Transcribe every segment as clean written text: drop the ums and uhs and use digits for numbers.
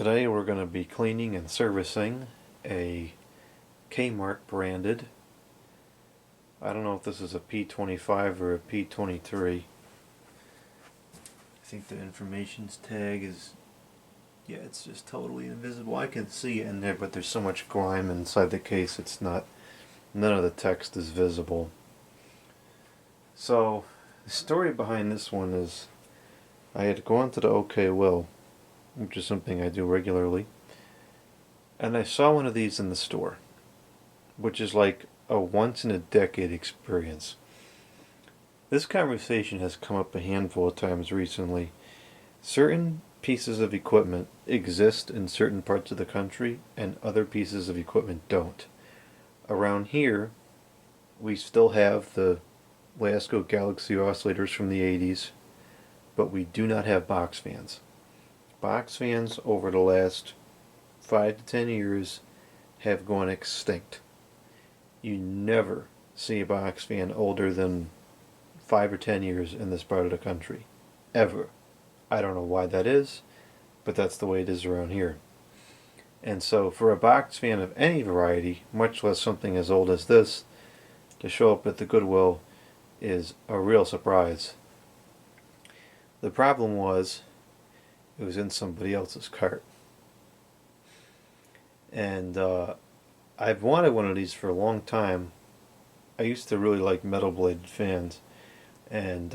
Today we're going to be cleaning and servicing a Kmart branded, I don't know if this is a P-25 or a P-23. I think the information's tag is, yeah, it's just totally invisible. I can see it in there, but there's so much grime inside the case it's not, none of the text is visible. So the story behind this one is I had gone to the OK Will, which is something I do regularly, and I saw one of these in the store, which is like a once in a decade experience. This conversation has come up a handful of times recently. Certain pieces of equipment exist in certain parts of the country and other pieces of equipment don't. Around here, we still have the Lakewood Galaxy oscillators from the 80s, but we do not have box fans. Box fans over the last 5 to 10 years have gone extinct. You never see a box fan older than 5 or 10 years in this part of the country. Ever. I don't know why that is, but that's the way it is around here. And so for a box fan of any variety, much less something as old as this, to show up at the Goodwill is a real surprise. The problem was, it was in somebody else's cart. And I've wanted one of these for a long time. I used to really like metal bladed fans, and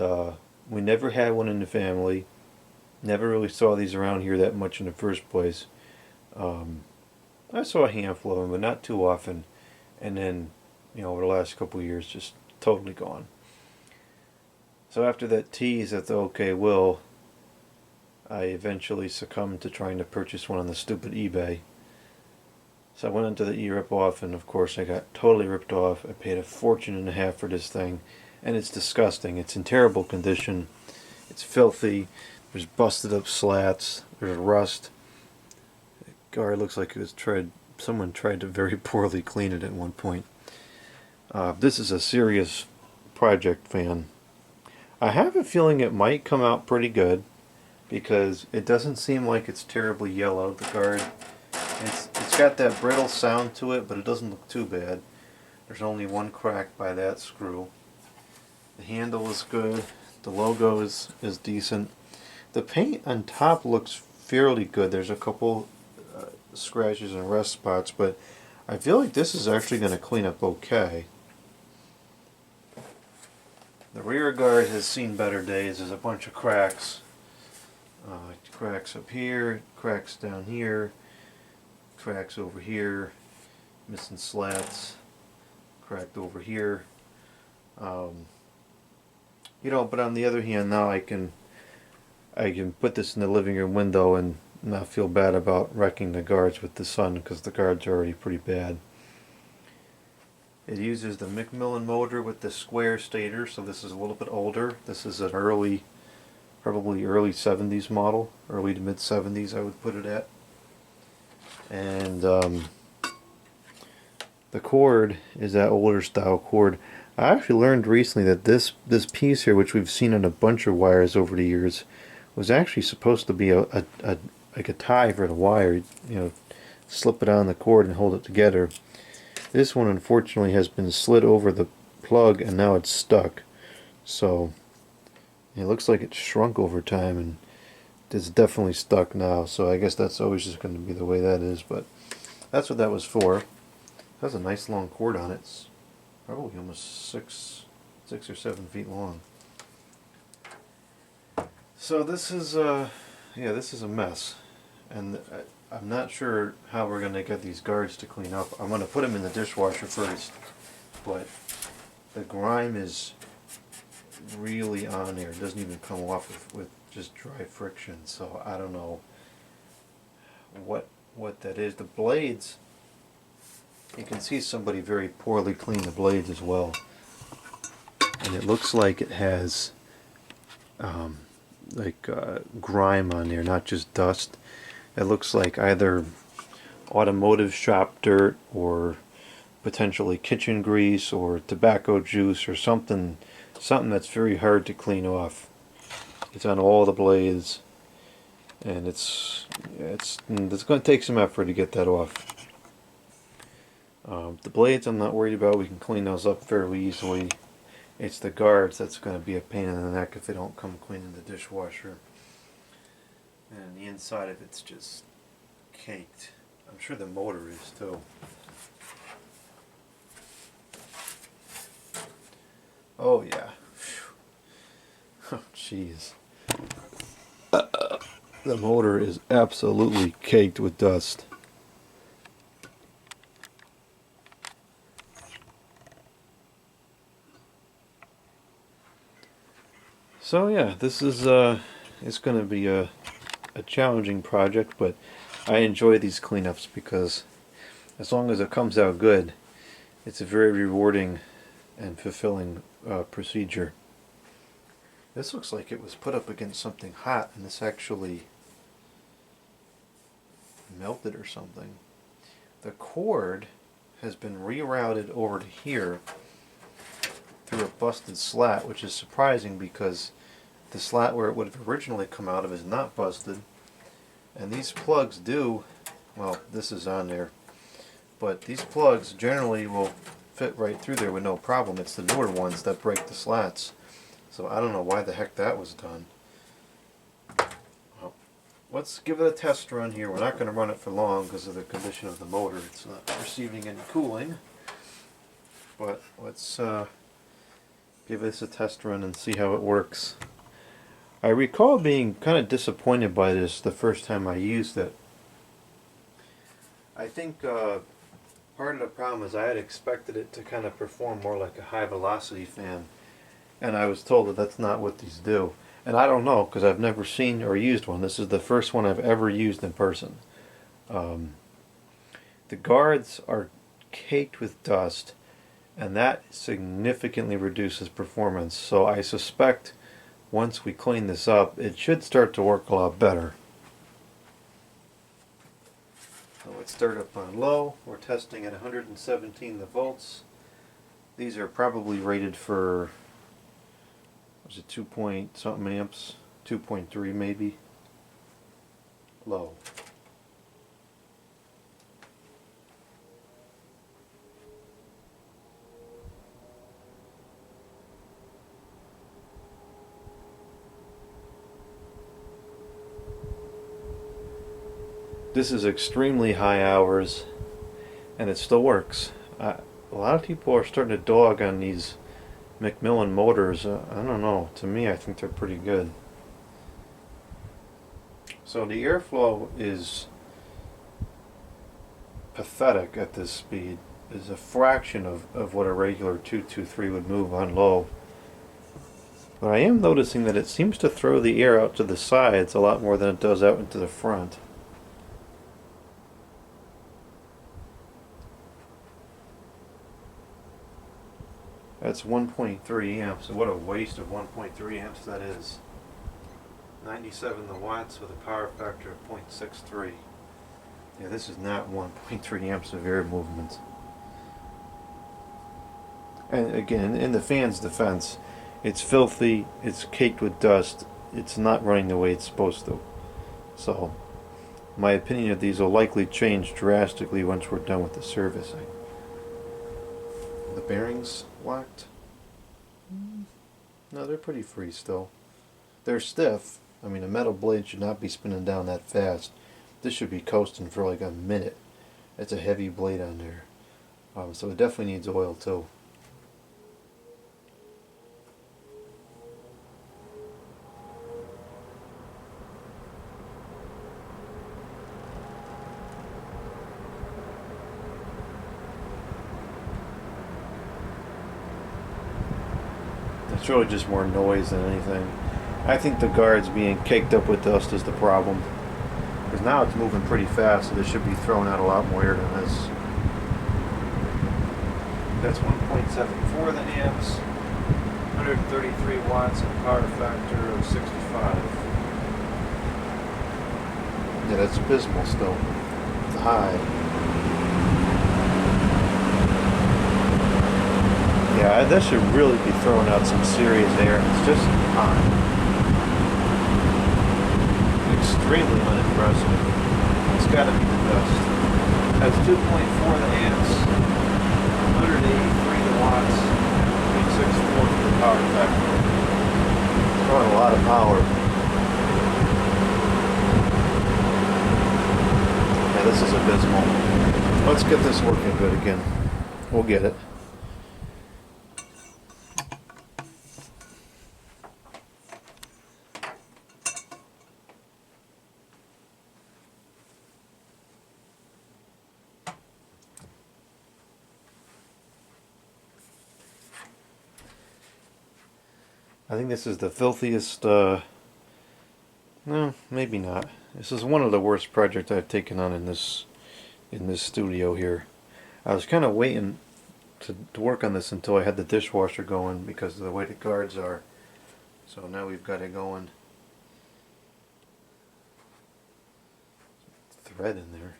we never had one in the family. Never really saw these around here that much in the first place. I saw a handful of them, but not too often. And then, over the last couple of years, just totally gone. So after that tease at the OK Will, I eventually succumbed to trying to purchase one on the stupid eBay. So I went into the e-rip-off, and of course I got totally ripped off. I paid a fortune and a half for this thing, and it's disgusting. It's in terrible condition. It's filthy. There's busted up slats. There's rust. The guard looks like someone tried to very poorly clean it at one point. This is a serious project fan. I have a feeling it might come out pretty good, because it doesn't seem like it's terribly yellow, the guard. It's got that brittle sound to it, but it doesn't look too bad. There's only one crack by that screw. The handle is good. The logo is decent. The paint on top looks fairly good. There's a couple scratches and rust spots, but I feel like this is actually going to clean up okay. The rear guard has seen better days. There's a bunch of cracks. Cracks up here, cracks down here, cracks over here, missing slats, cracked over here. But on the other hand, now I can put this in the living room window and not feel bad about wrecking the guards with the sun, because the guards are already pretty bad. It uses the Macmillan motor with the square stator, so this is a little bit older. This is an probably early 70s model, early to mid 70s I would put it at. And the cord is that older style cord. I actually learned recently that this piece here, which we've seen on a bunch of wires over the years, was actually supposed to be like a tie for the wire. Slip it on the cord and hold it together. This one unfortunately has been slid over the plug and now it's stuck. So it looks like it's shrunk over time, and it's definitely stuck now, so I guess that's always just going to be the way that is, but that's what that was for. It has a nice long cord on it. It's probably almost 6 or 7 feet long. So this is this is a mess, and I'm not sure how we're going to get these guards to clean up. I'm going to put them in the dishwasher first, but the grime is really on there. It doesn't even come off with just dry friction, so I don't know what that is. The blades, you can see somebody very poorly cleaned the blades as well, and it looks like it has grime on there, not just dust. It looks like either automotive shop dirt or potentially kitchen grease or tobacco juice or something that's very hard to clean off. It's on all the blades, and it's going to take some effort to get that off. The blades I'm not worried about. We can clean those up fairly easily. It's the guards that's going to be a pain in the neck if they don't come clean in the dishwasher. And the inside of it's just caked. I'm sure the motor is too. Oh yeah. Oh jeez. The motor is absolutely caked with dust. So yeah, this is it's going to be a challenging project, but I enjoy these cleanups because as long as it comes out good, it's a very rewarding and fulfilling procedure. This looks like it was put up against something hot and this actually melted or something. The cord has been rerouted over to here through a busted slat, which is surprising because the slat where it would have originally come out of is not busted, and these plugs do, well, this is on there, but these plugs generally will fit right through there with no problem. It's the newer ones that break the slats, so I don't know why the heck that was done. Well, let's give it a test run here. We're not going to run it for long because of the condition of the motor. It's not receiving any cooling, but let's give this a test run and see how it works. I recall being kind of disappointed by this the first time I used it. I think part of the problem is I had expected it to kind of perform more like a high velocity fan, and I was told that that's not what these do. And I don't know because I've never seen or used one. This is the first one I've ever used in person. The guards are caked with dust, and that significantly reduces performance. So I suspect once we clean this up, it should start to work a lot better. So let's start up on low. We're testing at 117 the volts. These are probably rated for, was it 2 point something amps? 2.3 maybe. Low. This is extremely high hours, and it still works. A lot of people are starting to dog on these Macmillan motors. I don't know. To me, I think they're pretty good. So the airflow is pathetic at this speed. It's a fraction of what a regular 223 would move on low. But I am noticing that it seems to throw the air out to the sides a lot more than it does out into the front. That's 1.3 amps, and what a waste of 1.3 amps that is. 97 the watts with a power factor of 0.63. Yeah, this is not 1.3 amps of air movement. And again, in the fan's defense, it's filthy, it's caked with dust, it's not running the way it's supposed to. So, my opinion of these will likely change drastically once we're done with the servicing. The bearings locked? No, they're pretty free still. They're stiff. I mean, a metal blade should not be spinning down that fast. This should be coasting for like a minute. It's a heavy blade on there. So it definitely needs oil too. It's really just more noise than anything. I think the guards being caked up with dust is the problem. Because now it's moving pretty fast, so this should be throwing out a lot more air than this. That's 1.74 the amps, 133 watts and power factor of 65. Yeah, that's abysmal still. It's high. Yeah, that should really be throwing out some serious air. It's just hot. extremely unimpressive. It's got to be the best. Has 2.4 amps, 183 watts, 0.64 for the power factor. It's drawing a lot of power. Yeah, this is abysmal. Let's get this working good again. We'll get it. I think this is the filthiest, no, maybe not. This is one of the worst projects I've taken on in this studio here. I was kind of waiting to work on this until I had the dishwasher going because of the way the guards are. So now we've got it going. Thread in there.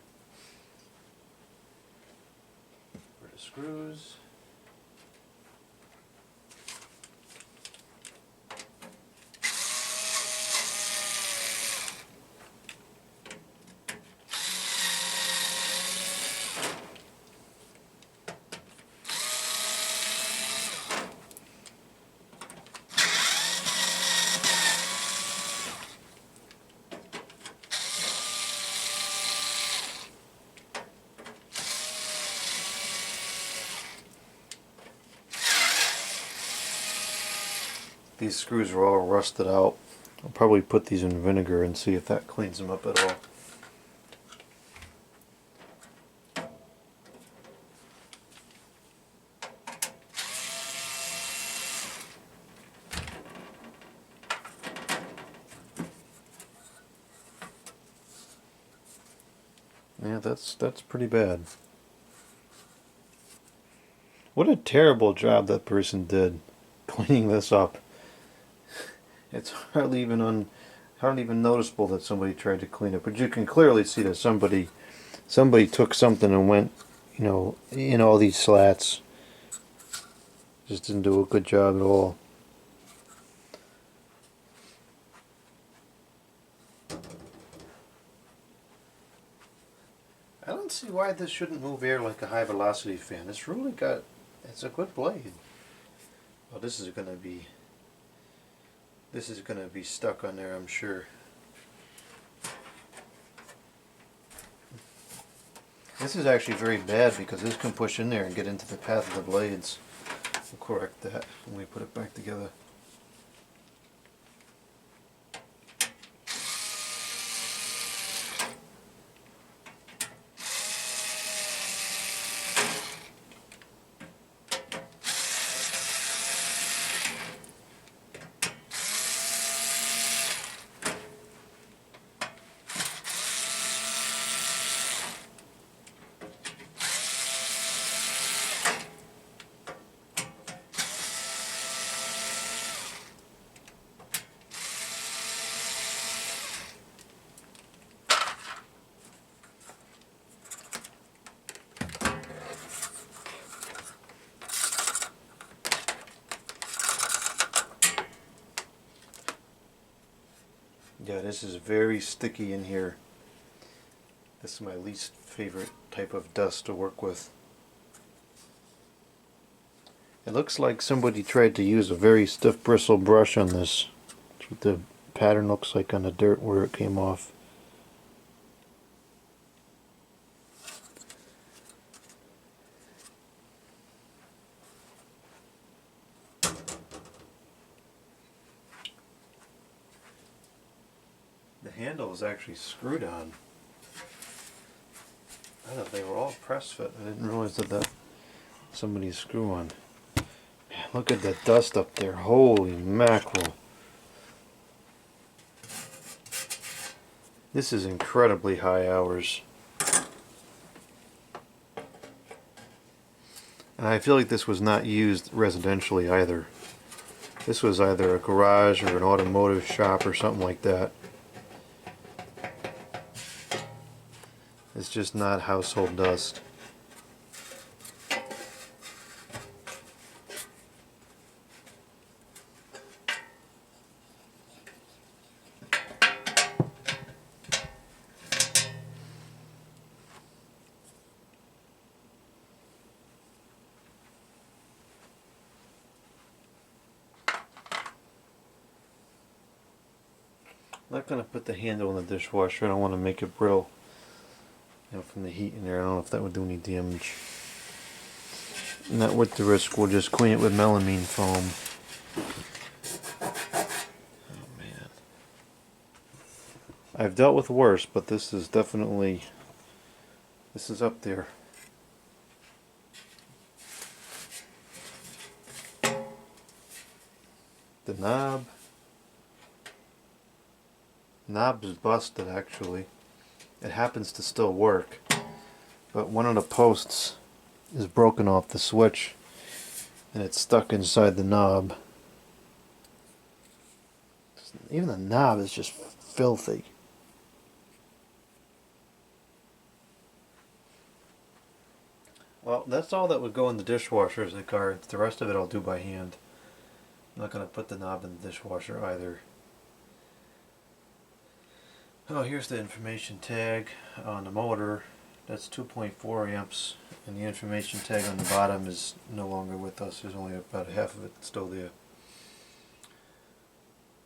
For the screws. These screws are all rusted out. I'll probably put these in vinegar and see if that cleans them up at all. Yeah, that's pretty bad. What a terrible job that person did cleaning this up. It's hardly even noticeable that somebody tried to clean it, but you can clearly see that somebody took something and went, you know, in all these slats. Just didn't do a good job at all. I don't see why this shouldn't move air like a high velocity fan. It's a good blade. Oh, this is gonna be stuck on there, I'm sure. This is actually very bad because this can push in there and get into the path of the blades. We'll correct that when we put it back together. Yeah, this is very sticky in here. This is my least favorite type of dust to work with. It looks like somebody tried to use a very stiff bristle brush on this. That's what the pattern looks like on the dirt where it came off. The handle is actually screwed on. I thought they were all press fit. I didn't realize that somebody's screw on. Man, look at the dust up there. Holy mackerel. This is incredibly high hours. And I feel like this was not used residentially either. This was either a garage or an automotive shop or something like that. It's just not household dust. I'm not going to put the handle in the dishwasher. I don't want to make it brittle. You know, from the heat in there, I don't know if that would do any damage. Not worth the risk. We'll just clean it with melamine foam. Oh man. I've dealt with worse, but this is definitely, this is up there. The knob is busted actually. It happens to still work, but one of the posts is broken off the switch and it's stuck inside the knob. Even the knob is just filthy. Well, that's all that would go in the dishwasher is the cards. The rest of it I'll do by hand. I'm not going to put the knob in the dishwasher either. Oh, here's the information tag on the motor. That's 2.4 amps, and the information tag on the bottom is no longer with us. There's only about half of it still there.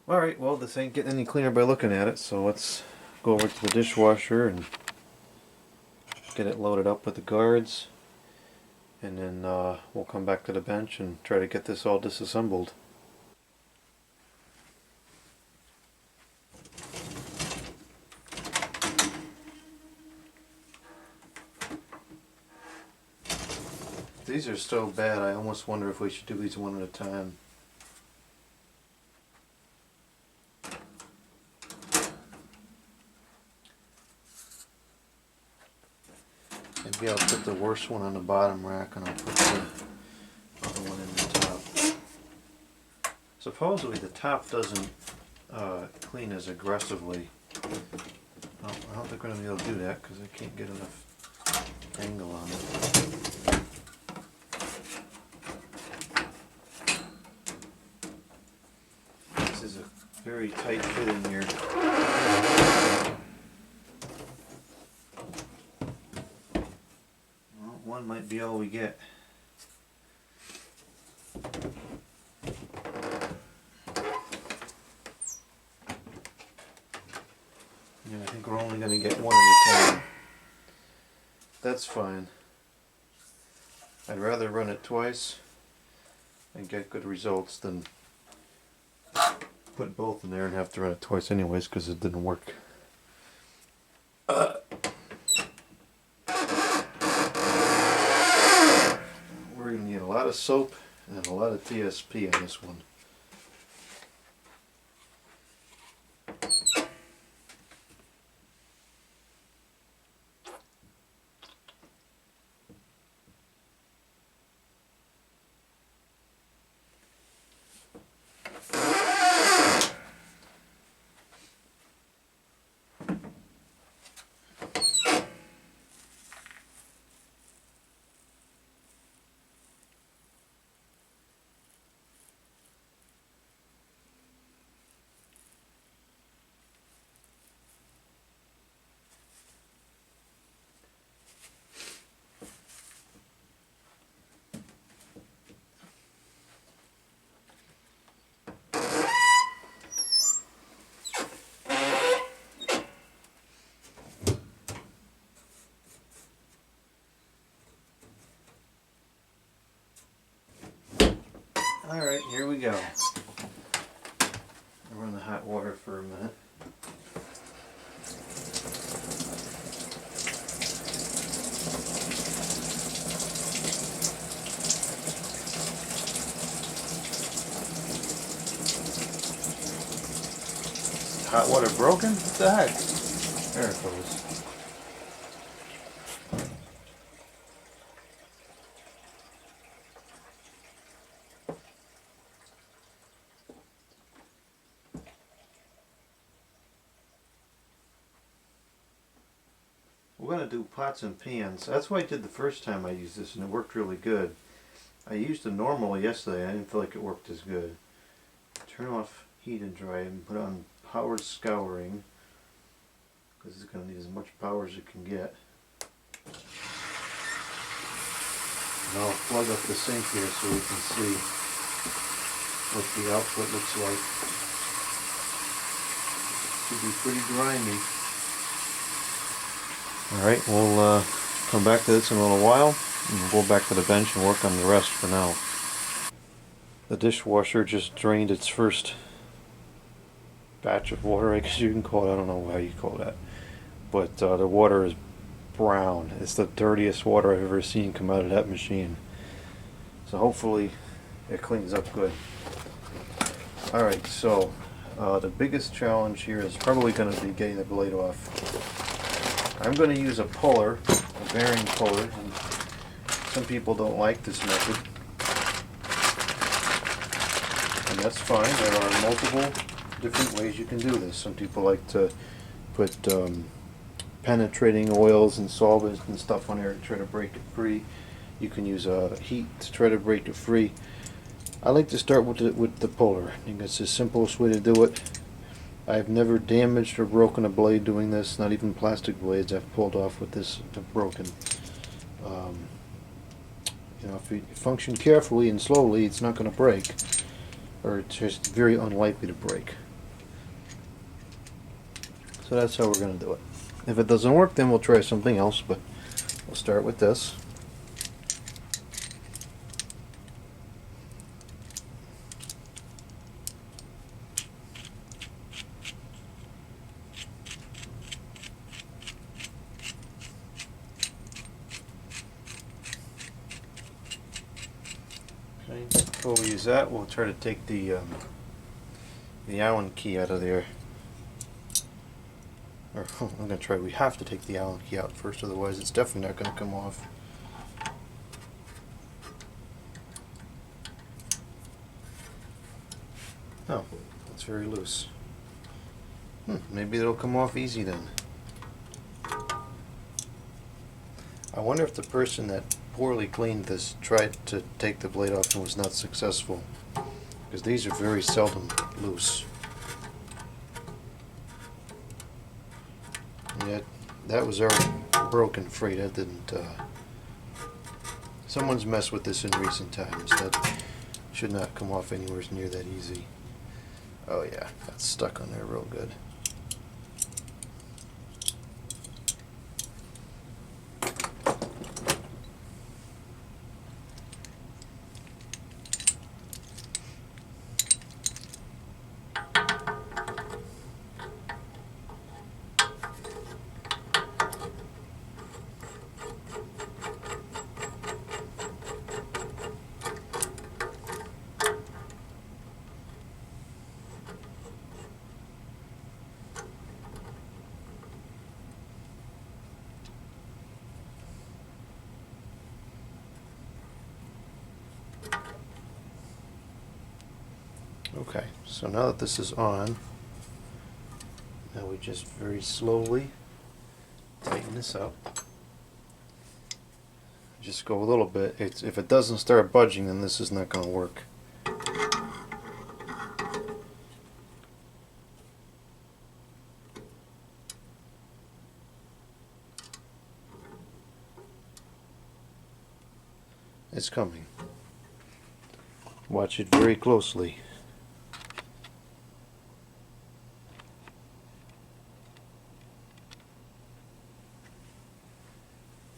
Alright, well, this ain't getting any cleaner by looking at it, so let's go over to the dishwasher and get it loaded up with the guards, and then we'll come back to the bench and try to get this all disassembled. These are so bad, I almost wonder if we should do these one at a time. Maybe I'll put the worst one on the bottom rack and I'll put the other one in the top. Supposedly the top doesn't clean as aggressively. I don't think we're going to be able to do that because I can't get enough angle on it. This is a very tight fit in here. Well, one might be all we get. Yeah, I think we're only going to get one at a time. That's fine. I'd rather run it twice and get good results than put both in there and have to run it twice anyways because it didn't work. We're going to need a lot of soap and a lot of TSP on this one. Alright, here we go. I'll run the hot water for a minute. Hot water broken? What the heck? There it goes. We're going to do pots and pans. That's what I did the first time I used this and it worked really good. I used the normal yesterday. I didn't feel like it worked as good. Turn off heat and dry and put on powered scouring because it's going to need as much power as it can get. And I'll plug up the sink here so we can see what the output looks like. Should be pretty grimy. Alright, we'll come back to this in a little while, and we'll go back to the bench and work on the rest for now. The dishwasher just drained its first batch of water, I guess you can call it. I don't know how you call that. But the water is brown. It's the dirtiest water I've ever seen come out of that machine. So hopefully it cleans up good. Alright, so the biggest challenge here is probably going to be getting the blade off. I'm going to use a puller, a bearing puller, and some people don't like this method. And that's fine. There are multiple different ways you can do this. Some people like to put penetrating oils and solvents and stuff on there to try to break it free. You can use heat to try to break it free. I like to start with the puller. I think it's the simplest way to do it. I've never damaged or broken a blade doing this. Not even plastic blades I've pulled off with this have broken. You know, if you function carefully and slowly, it's not going to break, or it's just very unlikely to break. So that's how we're going to do it. If it doesn't work, then we'll try something else, but we'll start with this. Okay, before we use that, we'll try to take the Allen key out of there. Or I'm going to try, we have to take the Allen key out first, otherwise it's definitely not going to come off. Oh, it's very loose. Maybe it'll come off easy then. I wonder if the person that poorly cleaned this tried to take the blade off and was not successful, because these are very seldom loose. Yet that was already broken free. That didn't. Someone's messed with this in recent times. That should not come off anywhere near that easy. Oh yeah, that's stuck on there real good. Okay, so now that this is on, now we just very slowly tighten this up. Just go a little bit. If it doesn't start budging, then this is not going to work. It's coming. Watch it very closely.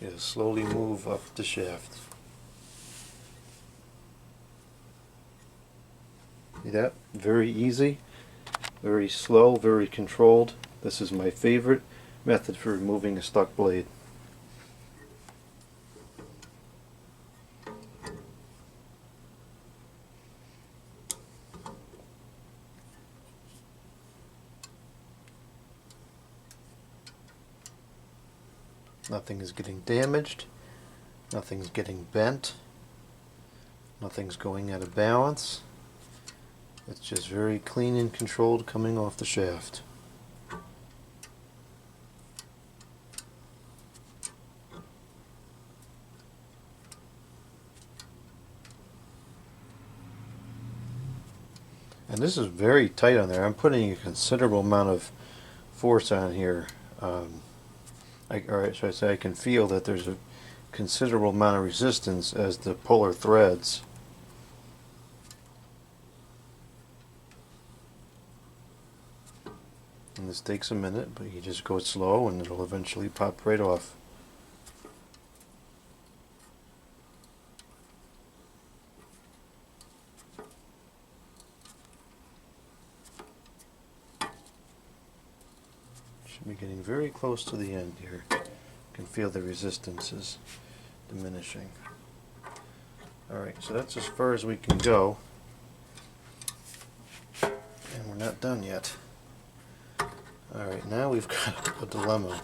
It'll slowly move up the shaft. See that? Very easy, very slow, very controlled. This is my favorite method for removing a stuck blade. Nothing is getting damaged, nothing's getting bent, nothing's going out of balance. It's just very clean and controlled coming off the shaft. And this is very tight on there. I'm putting a considerable amount of force on here. Or should I say, I can feel that there's a considerable amount of resistance as the puller threads. And this takes a minute, but you just go slow and it'll eventually pop right off. Should be getting very close to the end here. You can feel the resistance is diminishing. Alright, so that's as far as we can go. And we're not done yet. Alright, now we've got a dilemma.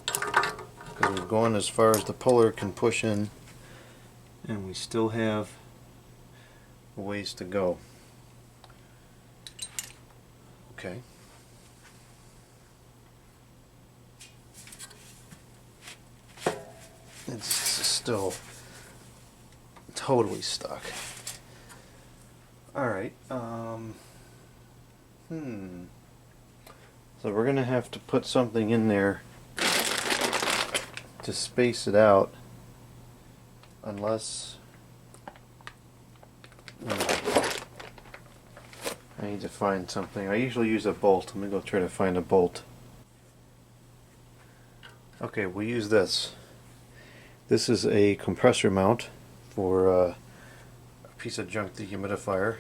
Because we've gone as far as the puller can push in, and we still have a ways to go. Okay. It's still totally stuck. Alright, so we're gonna have to put something in there to space it out, unless I need to find something. I usually use a bolt. Let me go try to find a bolt. Okay, we'll use this. This is a compressor mount for a piece of junk dehumidifier,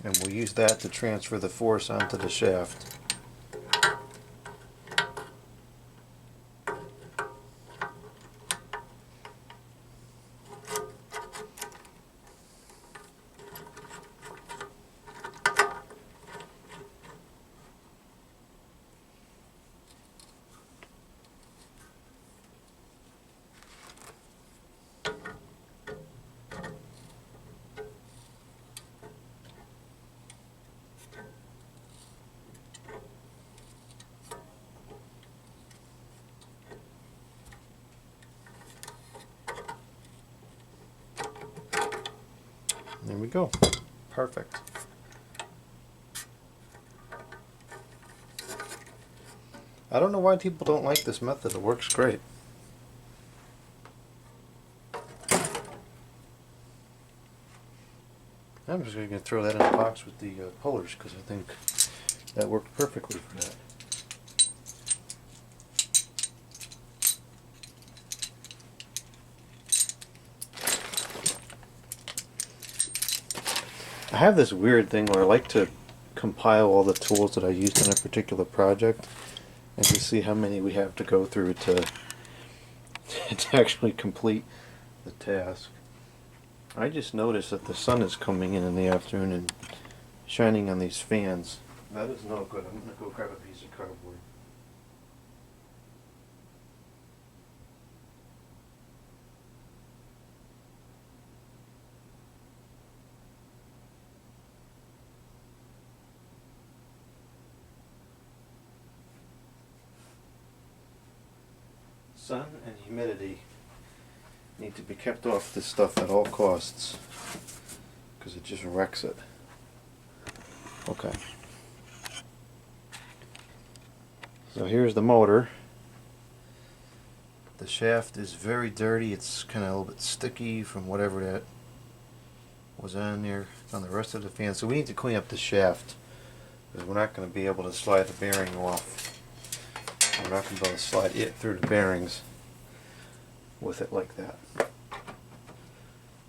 and we'll use that to transfer the force onto the shaft. There we go. Perfect. I don't know why people don't like this method. It works great. I'm just going to throw that in a box with the pullers because I think that worked perfectly for that. I have this weird thing where I like to compile all the tools that I used in a particular project and to see how many we have to go through to actually complete the task. I just noticed that the sun is coming in the afternoon and shining on these fans. That is no good. I'm going to go grab a piece of cardboard. Sun and humidity need to be kept off this stuff at all costs because it just wrecks it. Okay. So here's the motor. The shaft is very dirty. It's kind of a little bit sticky from whatever that was on there on the rest of the fan. So we need to clean up the shaft because we're not going to be able to slide the bearing off. We're not going to be able to slide it through the bearings with it like that.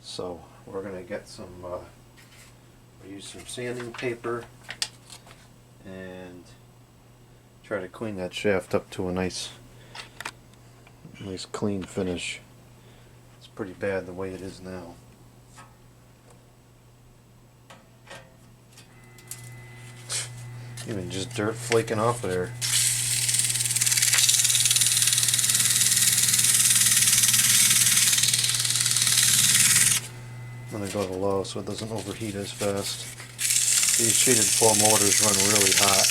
So we're going to get some, we'll use some sanding paper and try to clean that shaft up to a nice clean finish. It's pretty bad the way it is now. Even just dirt flaking off of there. I'm going to go to low so it doesn't overheat as fast. These treated flow motors run really hot.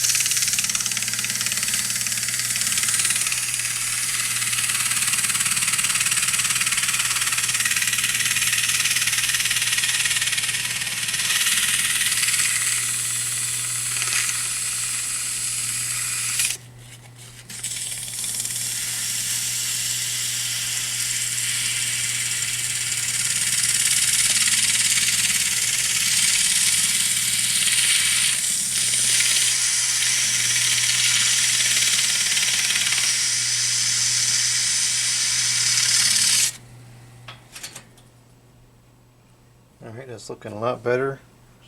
Alright, that's looking a lot better.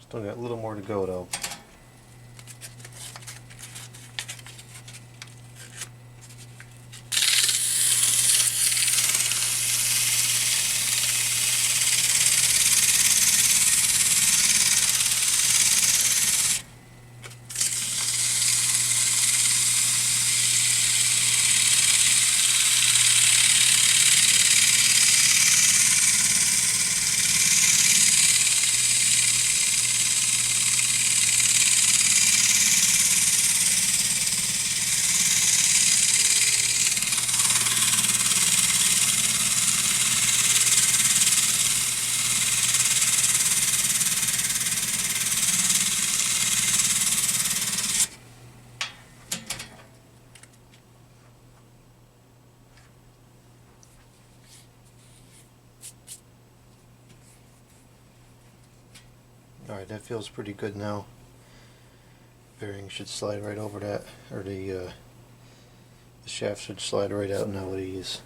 Still got a little more to go though. Alright, that feels pretty good now. Bearing should slide right over that, or the shaft should slide right out now with ease.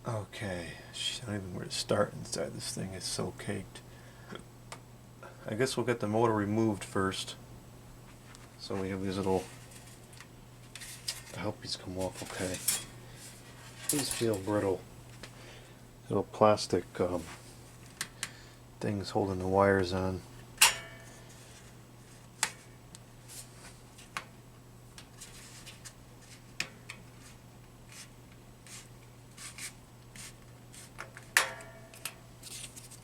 Okay, I don't even know where to start inside this thing. It's so caked. I guess we'll get the motor removed first. So we have these little, I hope these come off okay. These feel brittle. Little plastic things holding the wires on.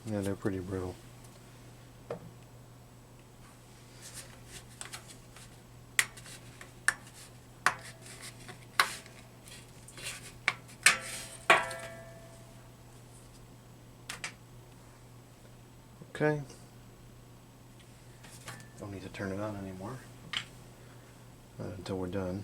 Yeah, they're pretty brittle. Okay. Don't need to turn it on anymore. Not until we're done.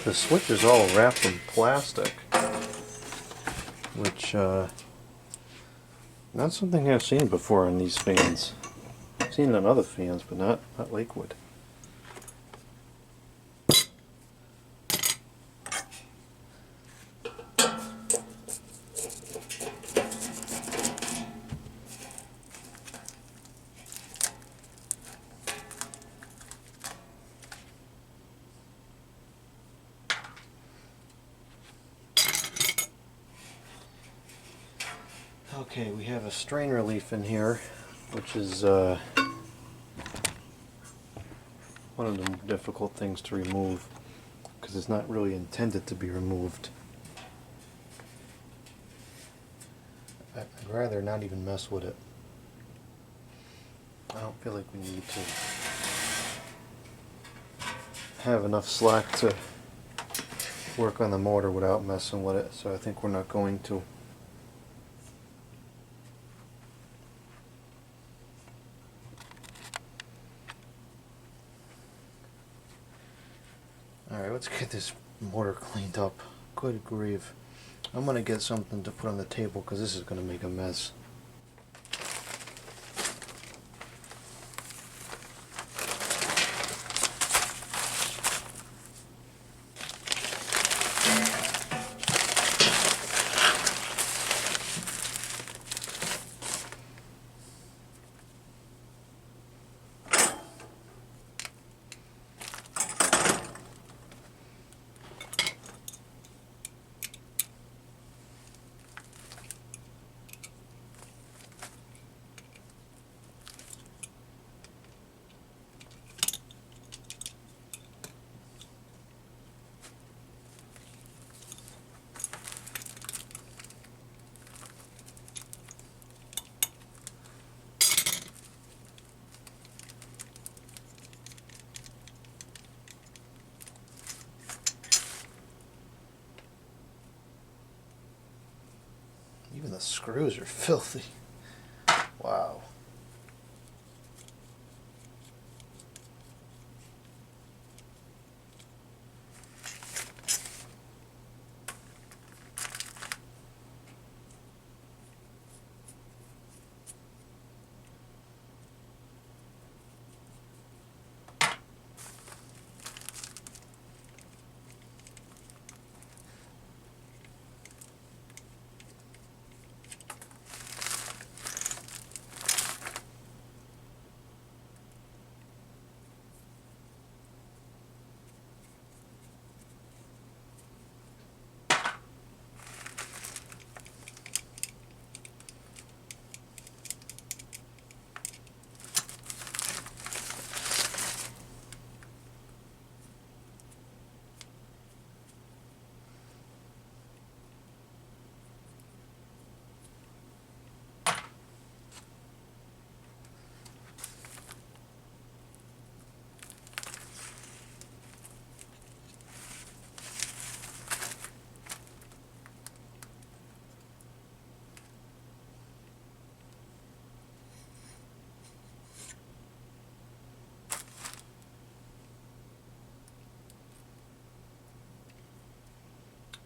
The switch is all wrapped in plastic, which not something I've seen before on these fans. I've seen it on other fans, but not Lakewood. Okay, we have a strain relief in here, which is one of the more difficult things to remove because it's not really intended to be removed. I'd rather not even mess with it. I don't feel like we need to have enough slack to work on the motor without messing with it, so I think we're not going to. Alright, let's get this motor cleaned up. Good grief. I'm going to get something to put on the table because this is going to make a mess. Even the screws are filthy. Wow.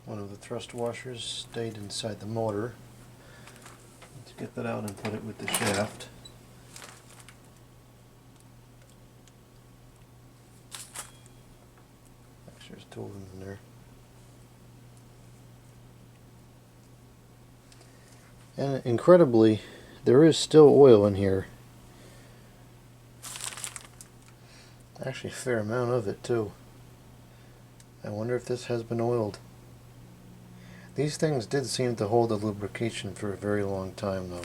One of the thrust washers stayed inside the motor. Let's get that out and put it with the shaft. Actually, there's two of them in there. And incredibly, there is still oil in here. Actually, a fair amount of it too. I wonder if this has been oiled. These things did seem to hold the lubrication for a very long time though.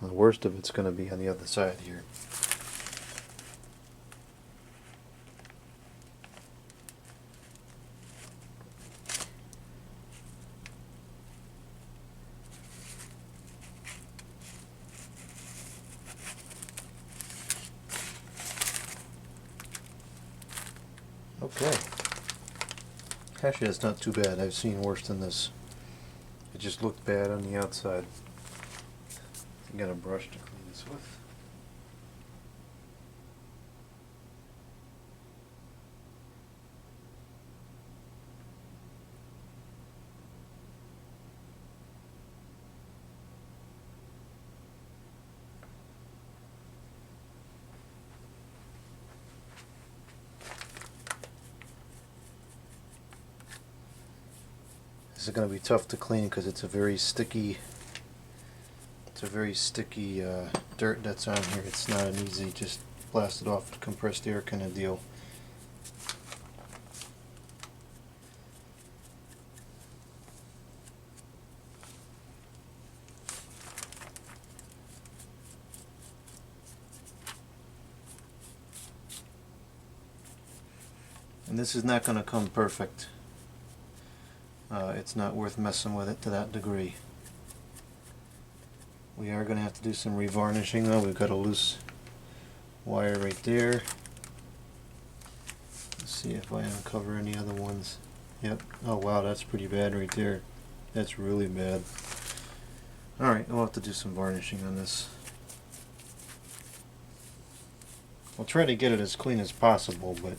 The worst of it's going to be on the other side here. Okay. Actually, that's not too bad. I've seen worse than this. It just looked bad on the outside. I got a brush to clean this with. This is going to be tough to clean because it's a very sticky dirt that's on here. It's not an easy just blast it off with compressed air kind of deal. And this is not going to come perfect. It's not worth messing with it to that degree. We are going to have to do some revarnishing though. We've got a loose wire right there. Let's see if I uncover any other ones. Yep. Oh wow, that's pretty bad right there. That's really bad. Alright, we'll have to do some varnishing on this. I'll try to get it as clean as possible, but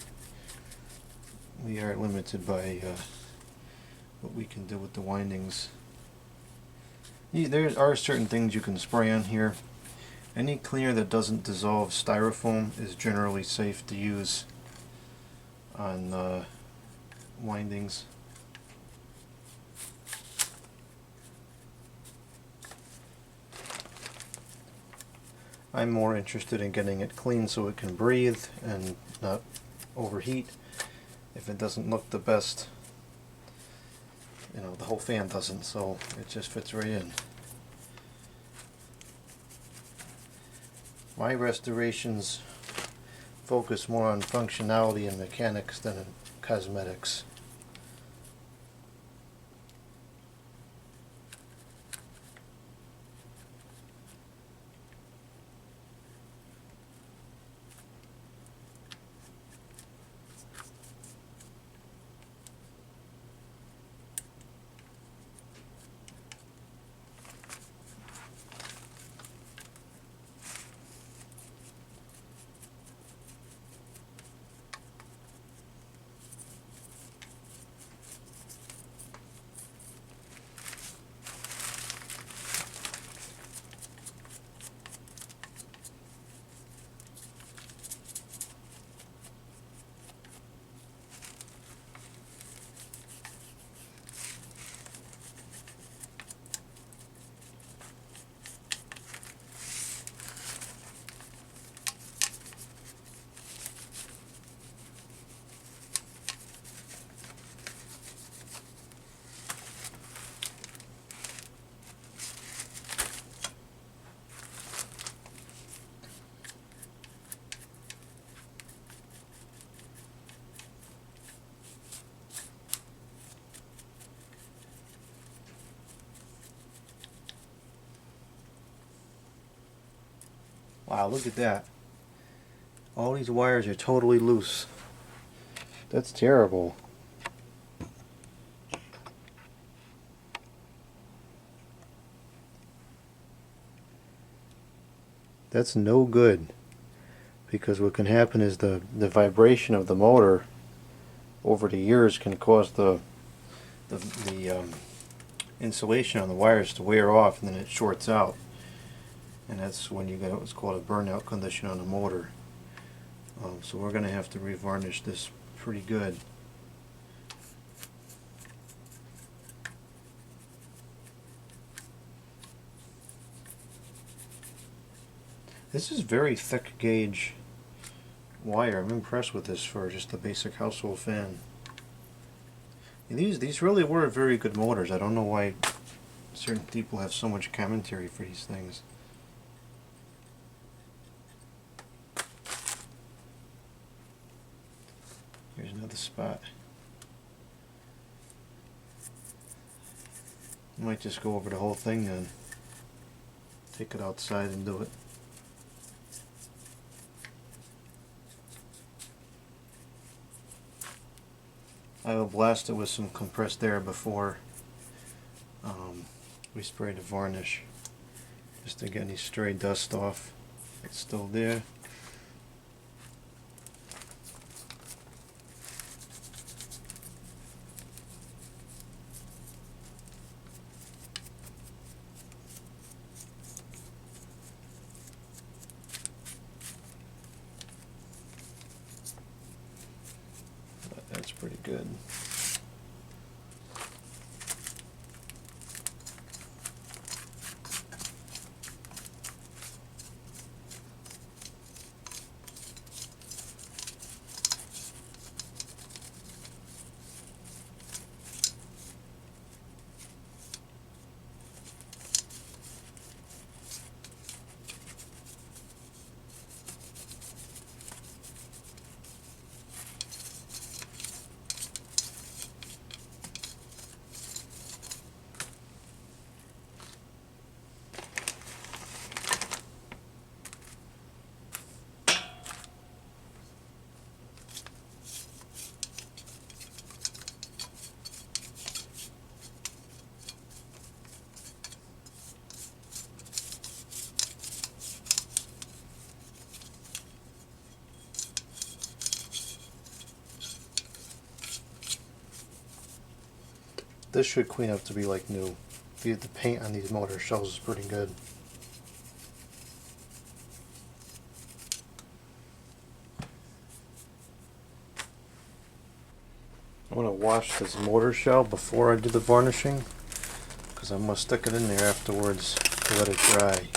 we are limited by what we can do with the windings. There are certain things you can spray on here. Any cleaner that doesn't dissolve styrofoam is generally safe to use on windings. I'm more interested in getting it clean so it can breathe and not overheat. If it doesn't look the best, you know, the whole fan doesn't, so it just fits right in. My restorations focus more on functionality and mechanics than cosmetics. Wow, look at that. All these wires are totally loose. That's terrible. That's no good, because what can happen is the vibration of the motor over the years can cause the insulation on the wires to wear off, and then it shorts out. And that's when you get what's called a burnout condition on the motor. So we're going to have to revarnish this pretty good. This is very thick gauge wire. I'm impressed with this for just a basic household fan. And these really were very good motors. I don't know why certain people have so much commentary for these things. Here's another spot. Might just go over the whole thing then. Take it outside and do it. I will blast it with some compressed air before we spray the varnish, just to get any stray dust off. It's still there. That's pretty good. this should clean up to be like new. The paint on these motor shells is pretty good. I want to wash this motor shell before I do the varnishing, because I'm going to stick it in there afterwards to let it dry.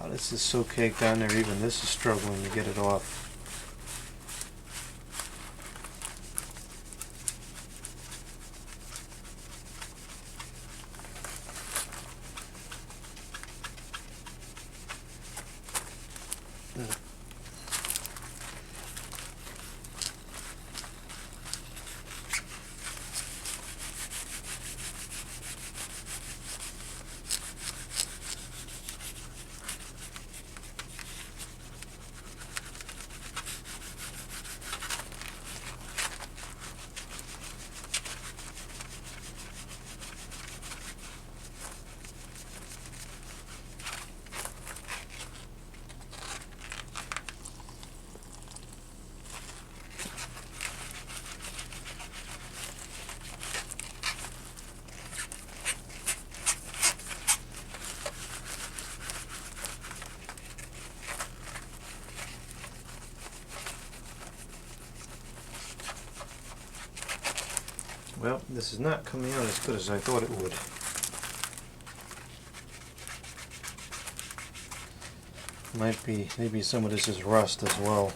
Wow, this is so caked on there, even this is struggling to get it off. Well, this is not coming out as good as I thought it would. Might be, maybe some of this is rust as well.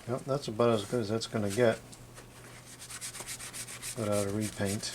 Yep, that's about as good as that's going to get without a repaint.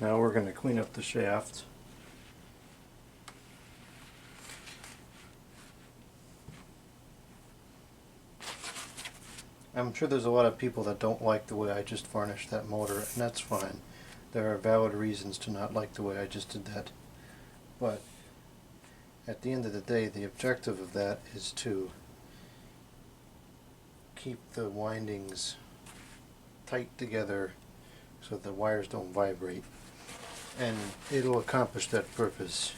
Now we're going to clean up the shaft. I'm sure there's a lot of people that don't like the way I just varnished that motor, and that's fine. There are valid reasons to not like the way I just did that. But at the end of the day, the objective of that is to keep the windings tight together so the wires don't vibrate. And it'll accomplish that purpose.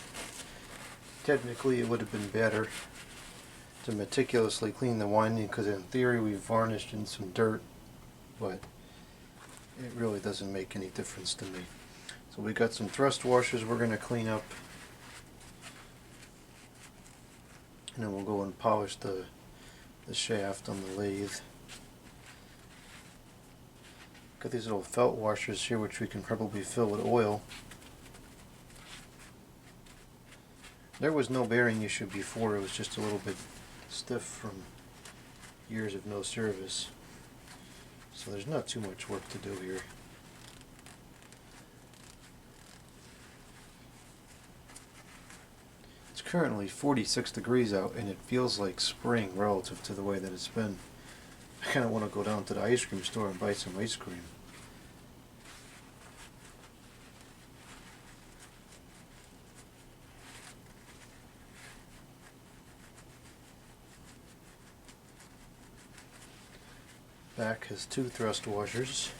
Technically, it would have been better to meticulously clean the winding, because in theory we varnished in some dirt, but it really doesn't make any difference to me. So we got some thrust washers we're going to clean up, and then we'll go and polish the shaft on the lathe. Got these little felt washers here which we can probably fill with oil. There was no bearing issue before, it was just a little bit stiff from years of no service. So there's not too much work to do here. It's currently 46 degrees out and it feels like spring relative to the way that it's been. I kind of want to go down to the ice cream store and buy some ice cream. Back has 2 thrust washers.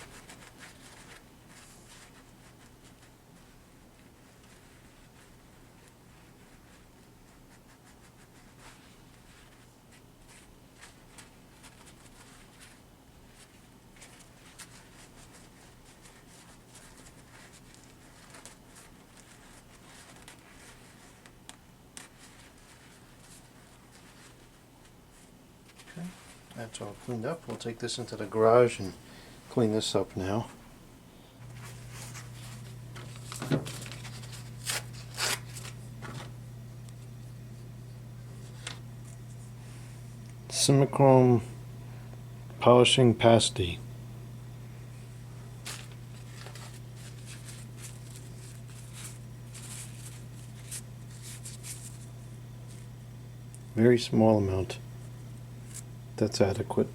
Okay, that's all cleaned up. We'll take this into the garage and clean this up now. Simichrome polishing pasty. Very small amount. That's adequate.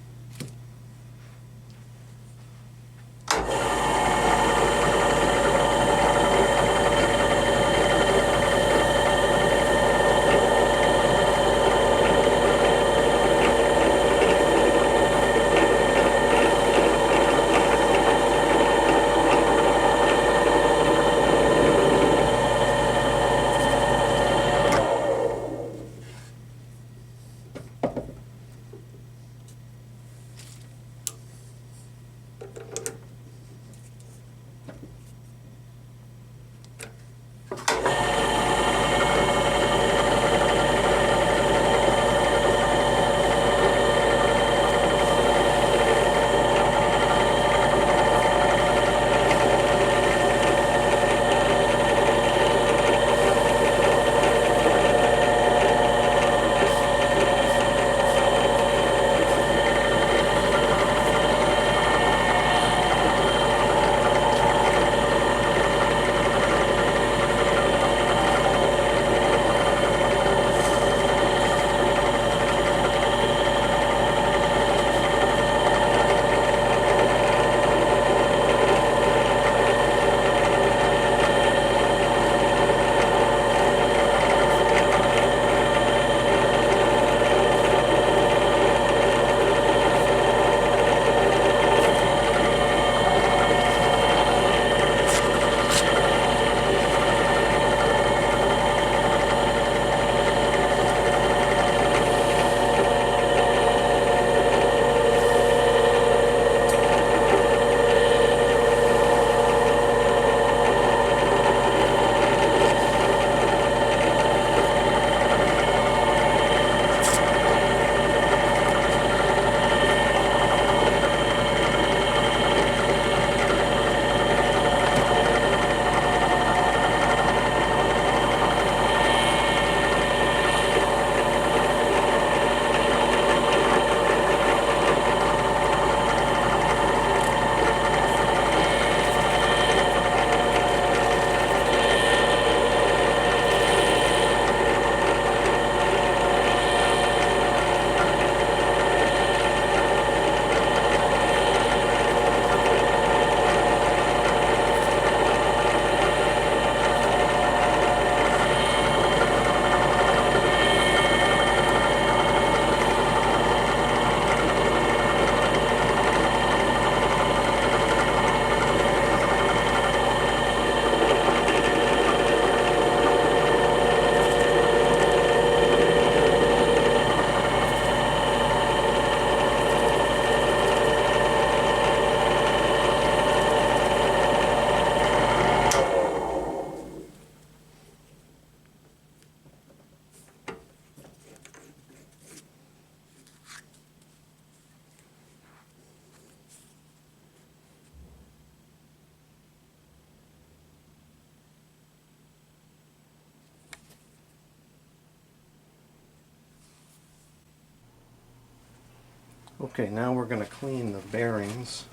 Okay, now we're going to clean the bearings.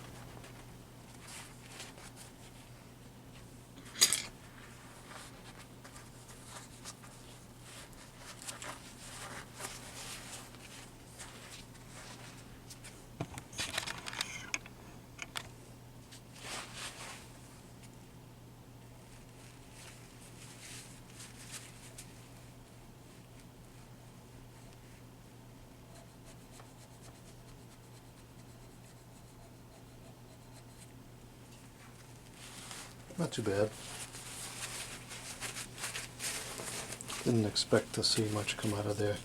Not too bad. Didn't expect to see much come out of there.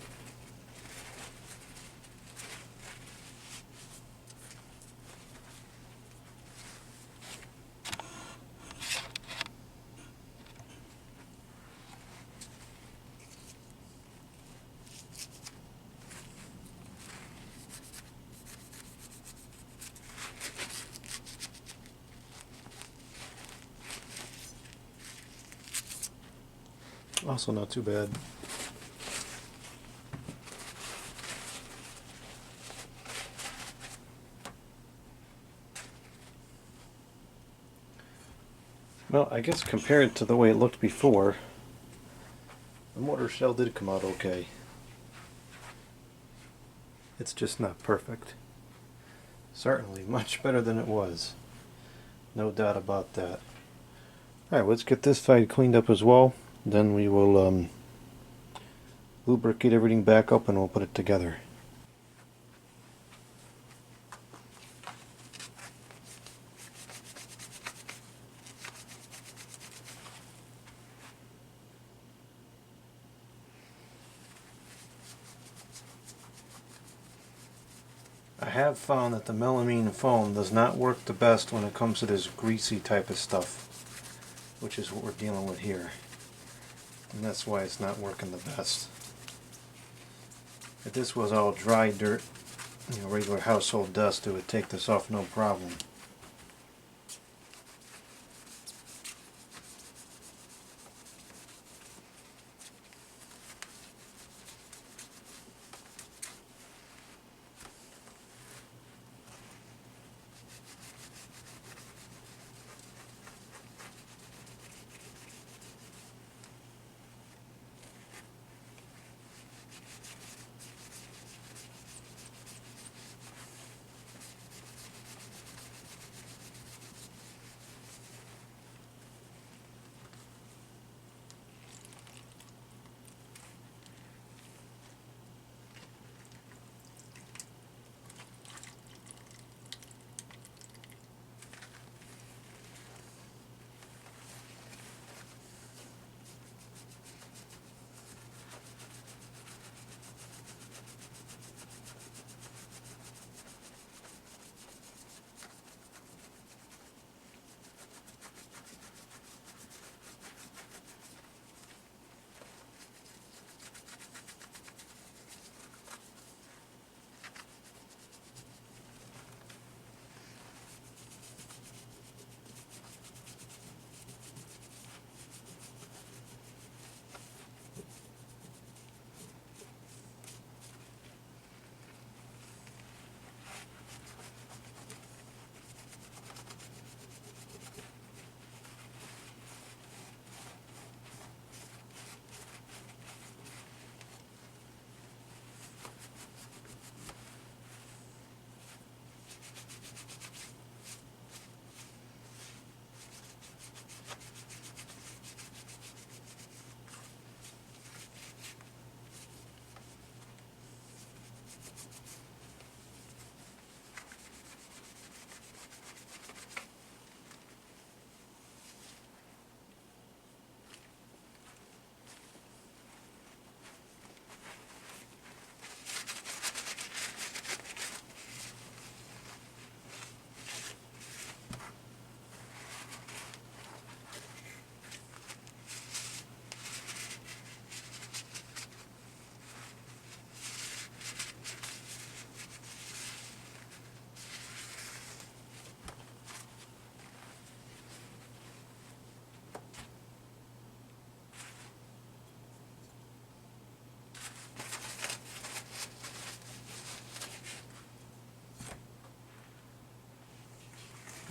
Also not too bad. Well, I guess compared to the way it looked before, the mortar shell did come out okay. It's just not perfect. Certainly much better than it was. No doubt about that. Alright, let's get this side cleaned up as well. Then we will lubricate everything back up and we'll put it together. I have found that the melamine foam does not work the best when it comes to this greasy type of stuff, which is what we're dealing with here. And that's why it's not working the best. If this was all dry dirt, regular household dust, it would take this off no problem.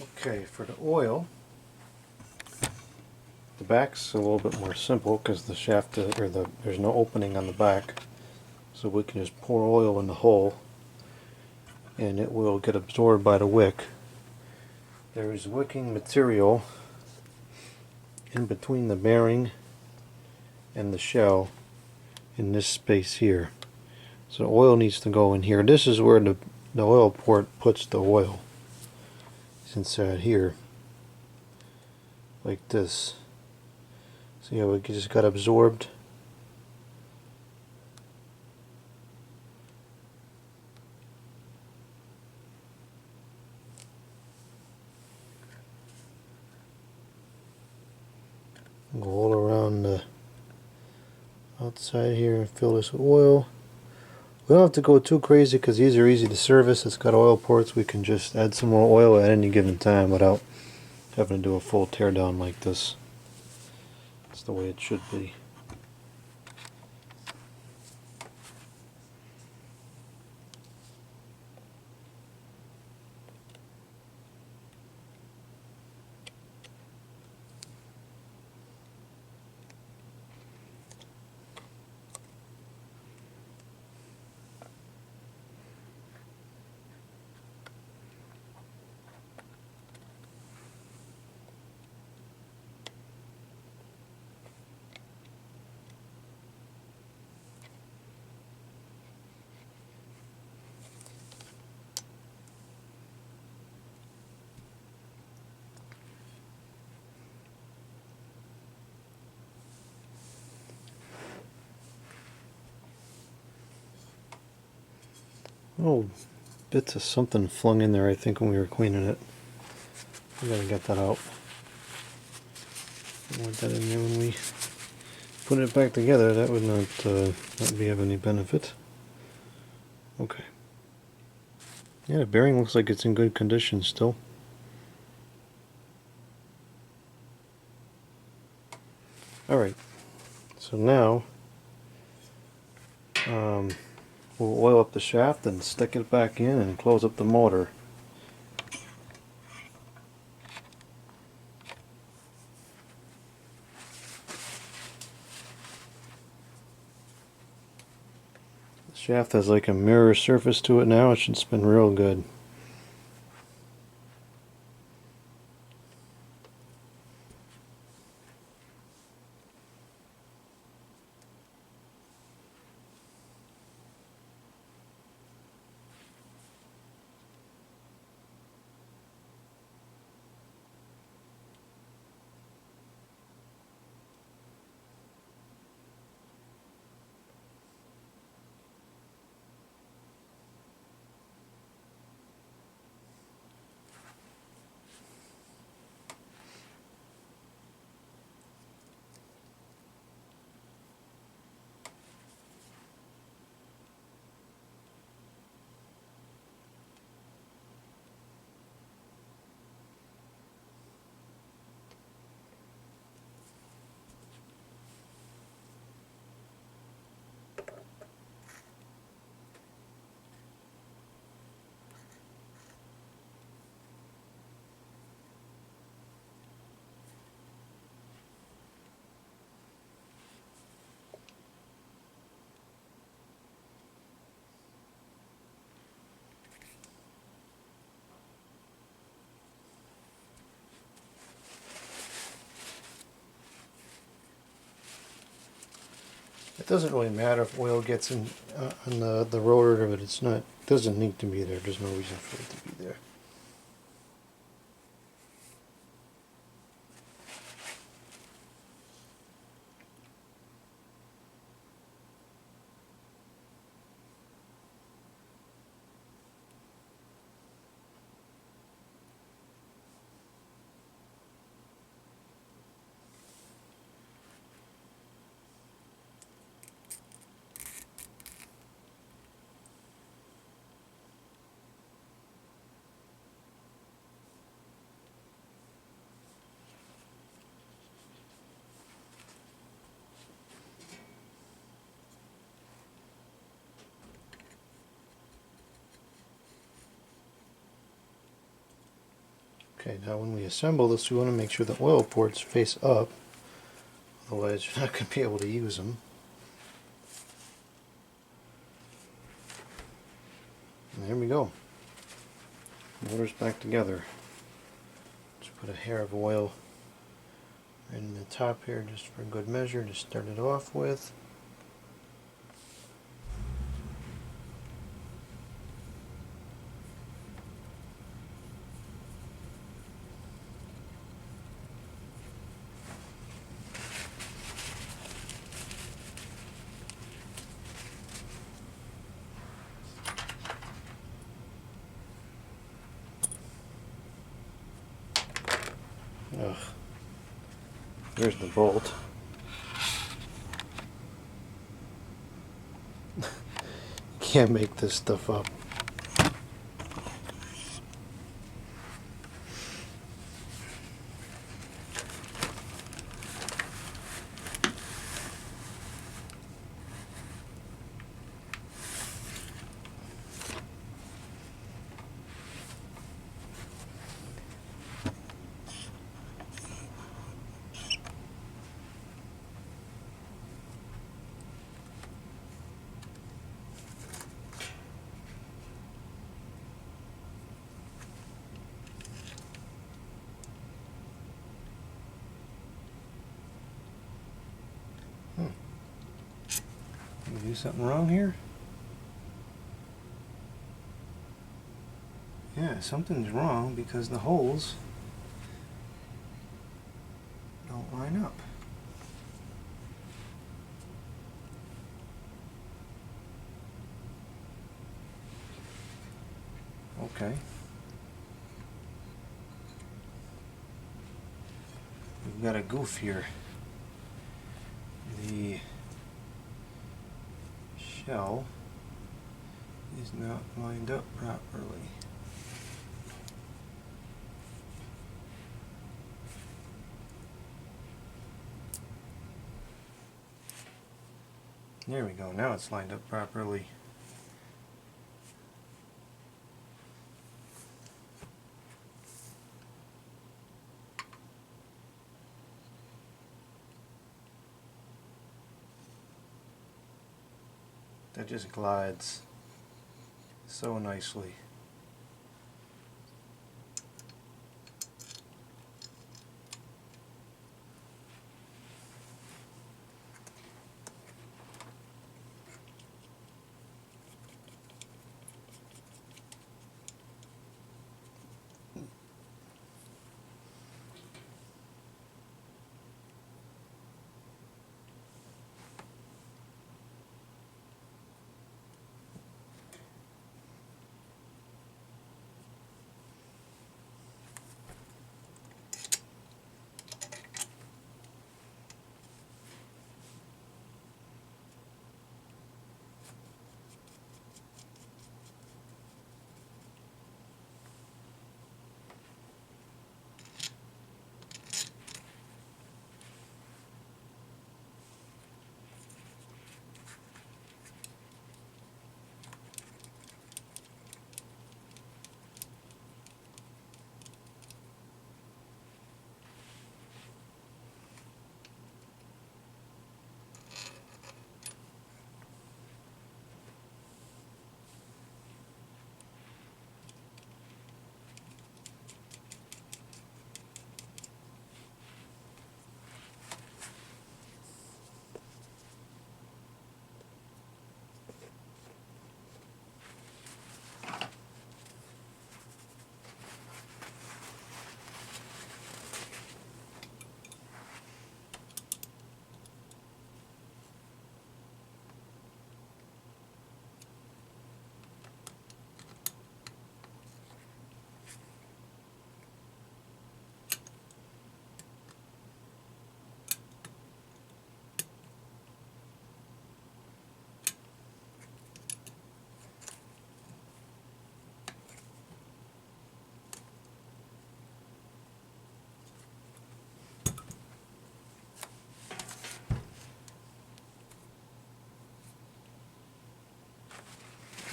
Okay, for the oil, the back's a little bit more simple because the shaft there's no opening on the back, so we can just pour oil in the hole and it will get absorbed by the wick. There is wicking material in between the bearing and the shell in this space here. So oil needs to go in here. This is where the oil port puts the oil. It's inside here, like this. See how it just got absorbed? Go all around the outside here and fill this with oil. We don't have to go too crazy because these are easy to service. It's got oil ports. We can just add some more oil at any given time without having to do a full teardown like this. That's the way it should be. Oh, bits of something flung in there, I think, when we were cleaning it. We gotta get that out. Don't want that in there when we put it back together. That would not be of any benefit. Okay. Yeah, the bearing looks like it's in good condition still. Alright, so now we'll oil up the shaft and stick it back in and close up the motor. The shaft has like a mirror surface to it now. It should spin real good. It doesn't really matter if oil gets in on the rotor, but it doesn't need to be there. There's no reason for it to be there. Okay, now when we assemble this, we want to make sure the oil ports face up, otherwise you're not going to be able to use them. And there we go. Motor's back together. Just put a hair of oil right in the top here just for good measure to start it off with. Ugh. There's the bolt. Can't make this stuff up. Did we do something wrong here? Yeah, something's wrong because the holes don't line up. Okay. We've got a goof here. The shell is not lined up properly. There we go, now it's lined up properly. That just glides so nicely.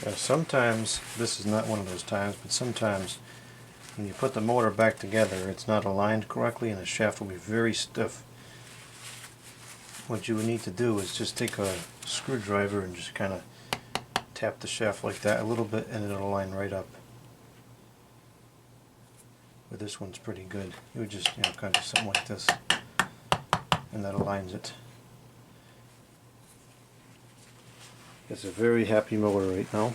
Now sometimes, this is not one of those times, but sometimes when you put the motor back together, it's not aligned correctly and the shaft will be very stiff. What you would need to do is just take a screwdriver and just kind of tap the shaft like that a little bit and it'll line right up. But this one's pretty good. You would just, kind of do something like this and that aligns it. It's a very happy motor right now.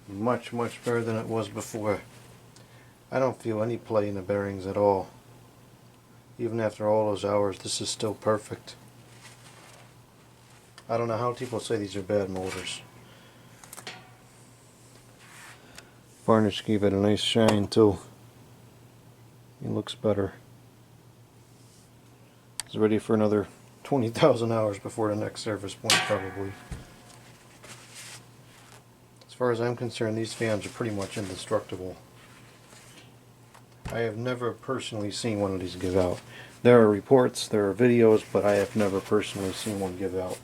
Much better than it was before. I don't feel any play in the bearings at all. Even after all those hours, this is still perfect. I don't know how people say these are bad motors. Varnish gave it a nice shine too. It looks better. It's ready for another 20,000 hours before the next service point probably. As far as I'm concerned, these fans are pretty much indestructible. I have never personally seen one of these give out. There are reports, there are videos, but I have never personally seen one give out.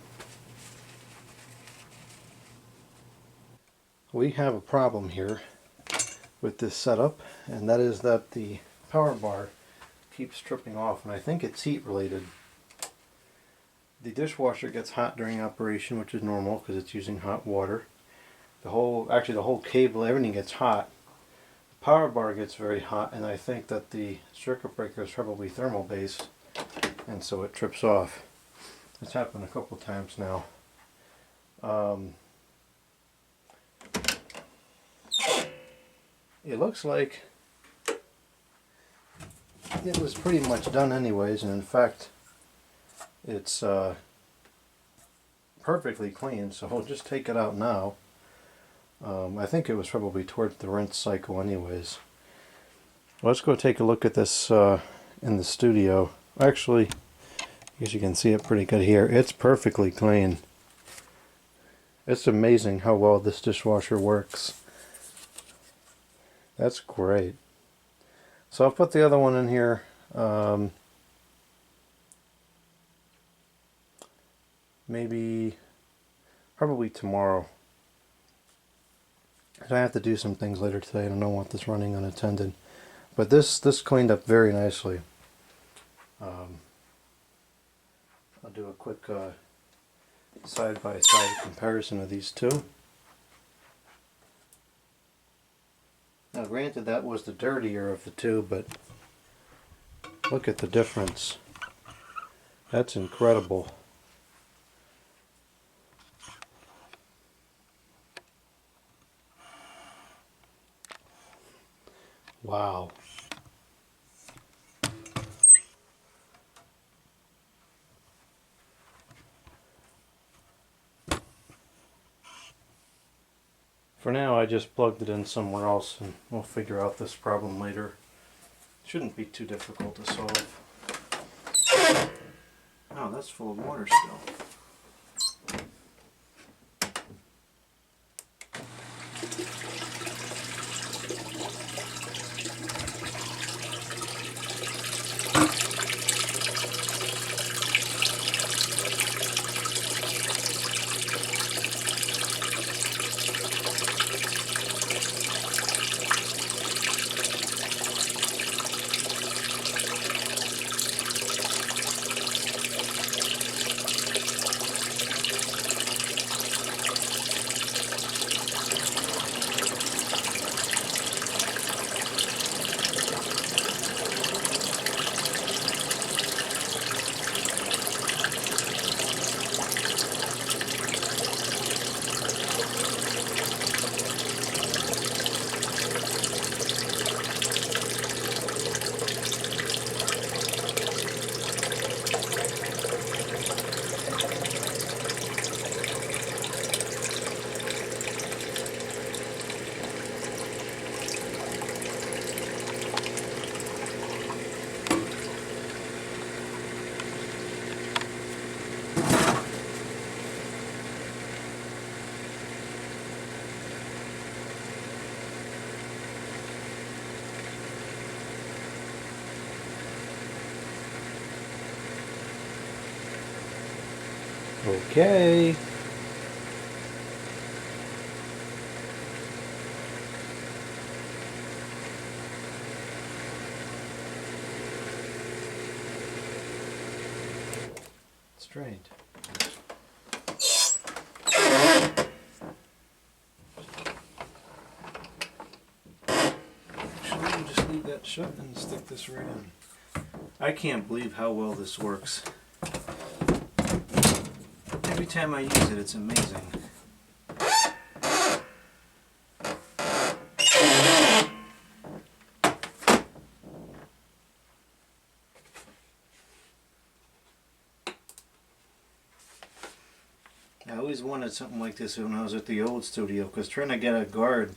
We have a problem here with this setup, and that is that the power bar keeps tripping off, and I think it's heat related. The dishwasher gets hot during operation, which is normal because it's using hot water. The whole cable, everything gets hot. The power bar gets very hot, and I think that the circuit breaker is probably thermal based, and so it trips off. It's happened a couple times now. It looks like it was pretty much done anyways, and in fact it's perfectly clean, so we'll just take it out now. I think it was probably towards the rinse cycle anyways. Let's go take a look at this in the studio. Actually, I guess you can see it pretty good here. It's perfectly clean. It's amazing how well this dishwasher works. That's great. So I'll put the other one in here. Probably tomorrow. I have to do some things later today and I don't want this running unattended. But this cleaned up very nicely. I'll do a quick side-by-side comparison of these two. Now granted, that was the dirtier of the two, but look at the difference. That's incredible. Wow. For now, I just plugged it in somewhere else and we'll figure out this problem later. Shouldn't be too difficult to solve. Oh, that's full of water still. Okay. drained. Actually, you just leave that shut and stick this right in. I can't believe how well this works. Every time I use it, it's amazing. I always wanted something like this when I was at the old studio, because trying to get a guard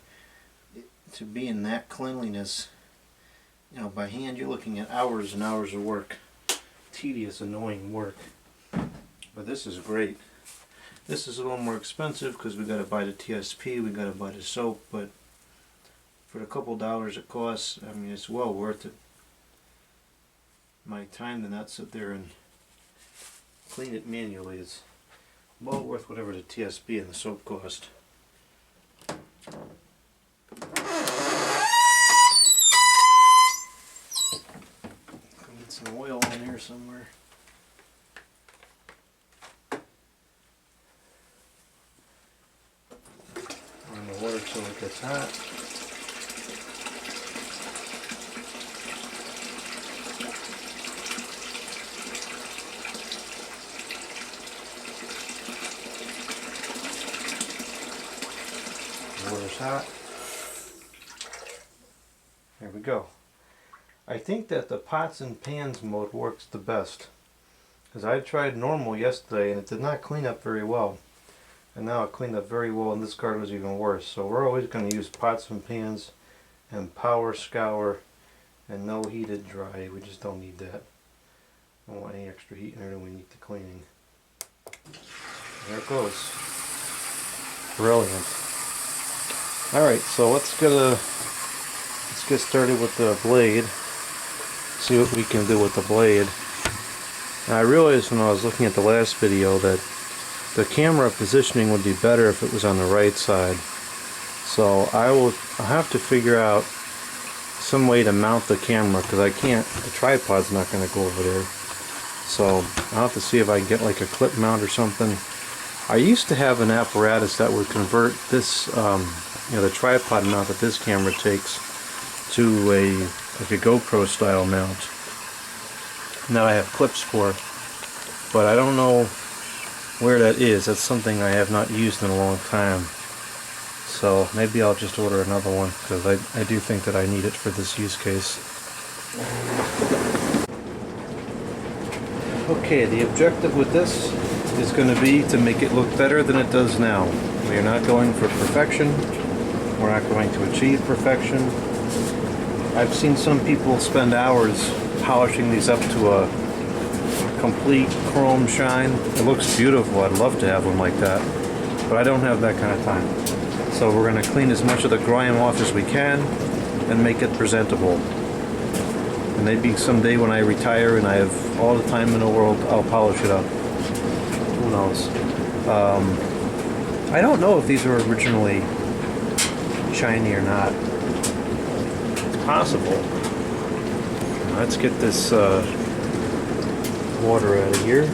to be in that cleanliness, you know, by hand you're looking at hours and hours of work. Tedious, annoying work. But this is great. This is a little more expensive because we got to buy the TSP, we got to buy the soap, but for the couple dollars it costs, I mean, it's well worth it. My time to not sit there and clean it manually is well worth whatever the TSP and the soap cost. Get some oil in here somewhere. Run the water till it gets hot. Water's hot. There we go. I think that the pots and pans mode works the best, because I tried normal yesterday and it did not clean up very well, and now it cleaned up very well, and this card was even worse. So we're always going to use pots and pans and power scour and no heated dry. We just don't need that. I don't want any extra heat in there than we need the cleaning. There it goes. Brilliant. Alright, so let's get started with the blade. See what we can do with the blade. And I realized when I was looking at the last video that the camera positioning would be better if it was on the right side. So I'll have to figure out some way to mount the camera, because I can't, the tripod's not going to go over there. So I'll have to see if I can get like a clip mount or something. I used to have an apparatus that would convert this, you know, the tripod mount that this camera takes to like a GoPro style mount. Now I have clips for, but I don't know where that is. That's something I have not used in a long time. So maybe I'll just order another one, because I do think that I need it for this use case. Okay, the objective with this is going to be to make it look better than it does now. We are not going for perfection. We're not going to achieve perfection. I've seen some people spend hours polishing these up to a complete chrome shine. It looks beautiful. I'd love to have one like that, but I don't have that kind of time. So we're going to clean as much of the grime off as we can and make it presentable. And maybe someday when I retire and I have all the time in the world, I'll polish it up. Who knows? I don't know if these were originally shiny or not. It's possible. Let's get this water out of here.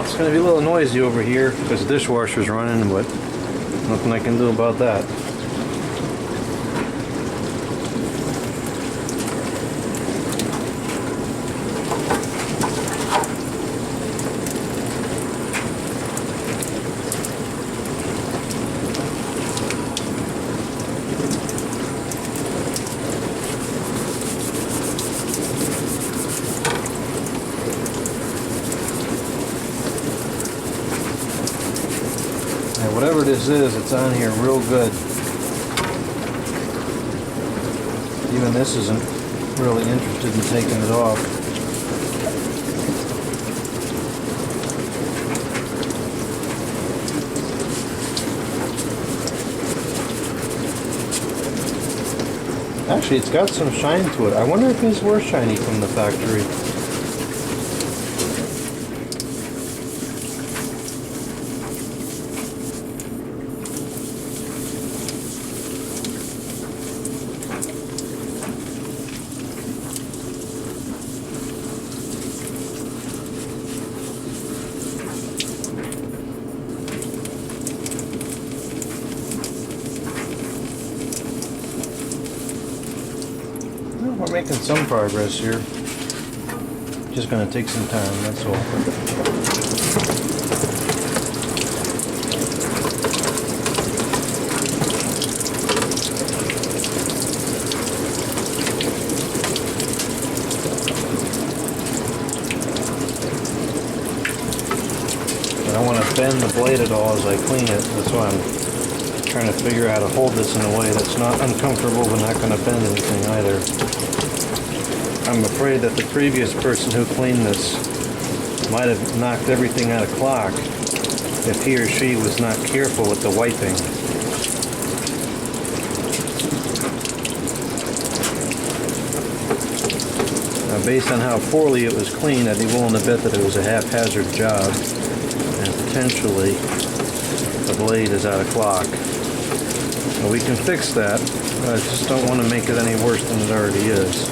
It's gonna be a little noisy over here because the dishwasher's running, but nothing I can do about that. Whatever this is, it's on here real good. Even this isn't really interested in taking it off. Actually, it's got some shine to it. I wonder if these were shiny from the factory. We're making some progress here. Just gonna take some time, that's all. I don't want to bend the blade at all as I clean it. That's why I'm trying to figure out how to hold this in a way that's not uncomfortable but not going to bend anything either. I'm afraid that the previous person who cleaned this might have knocked everything out of clock if he or she was not careful with the wiping. Now, based on how poorly it was cleaned, I'd be willing to bet that it was a haphazard job, and potentially the blade is out of clock. Well, we can fix that, but I just don't want to make it any worse than it already is.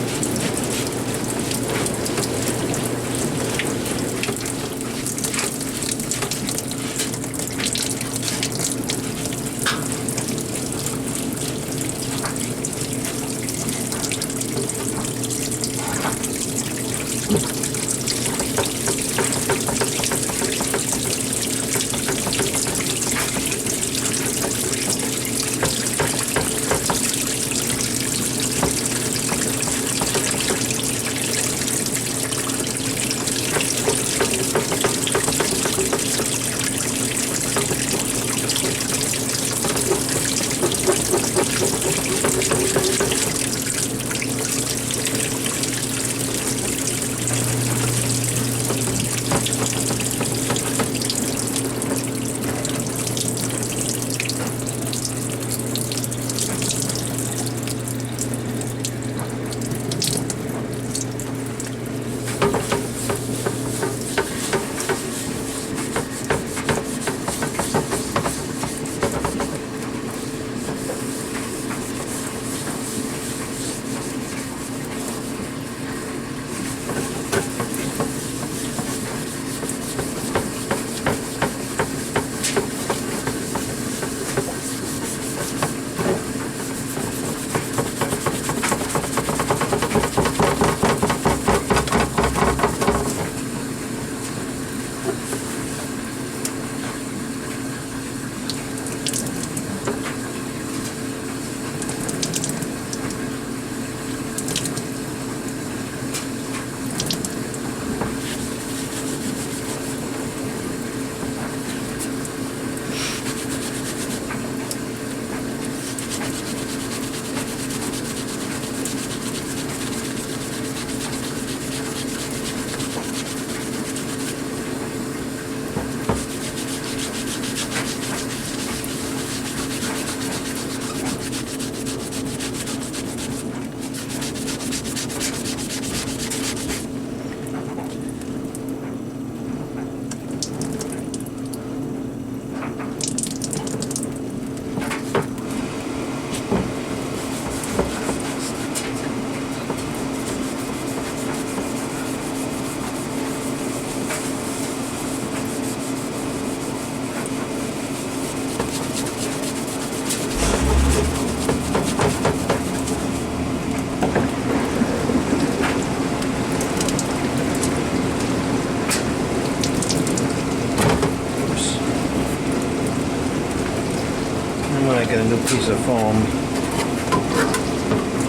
time when I get a new piece of foam,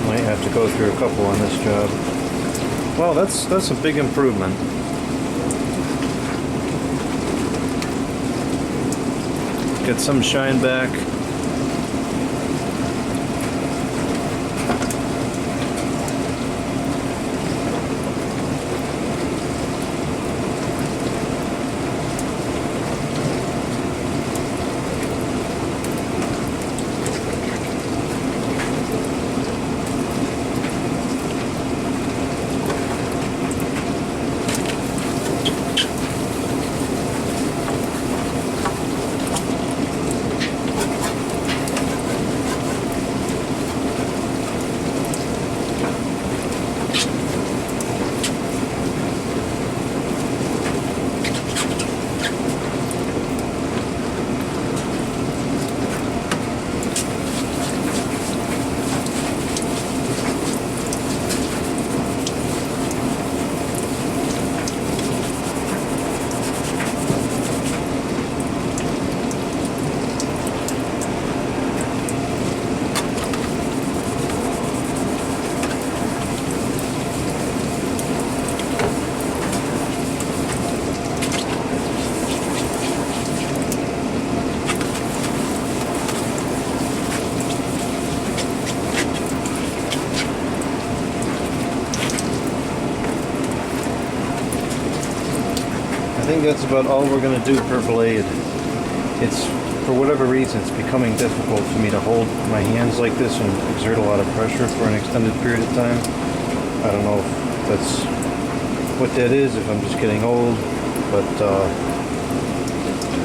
might have to go through a couple on this job. Well, that's a big improvement. Get some shine back. I think that's about all we're going to do per blade. It's, for whatever reason, it's becoming difficult for me to hold my hands like this and exert a lot of pressure for an extended period of time. I don't know if that's what that is, if I'm just getting old, but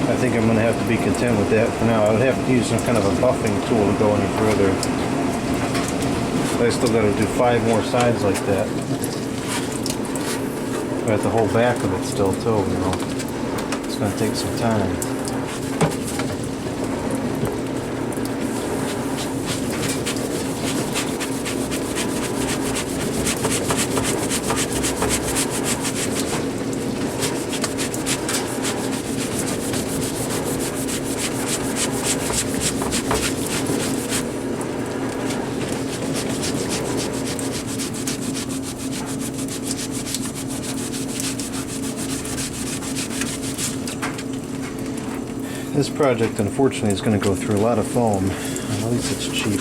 I think I'm going to have to be content with that for now. I would have to use some kind of a buffing tool to go any further. I still got to do 5 more sides like that. I have the whole back of it still too, you know. It's going to take some time. This project, unfortunately, is going to go through a lot of foam. At least it's cheap.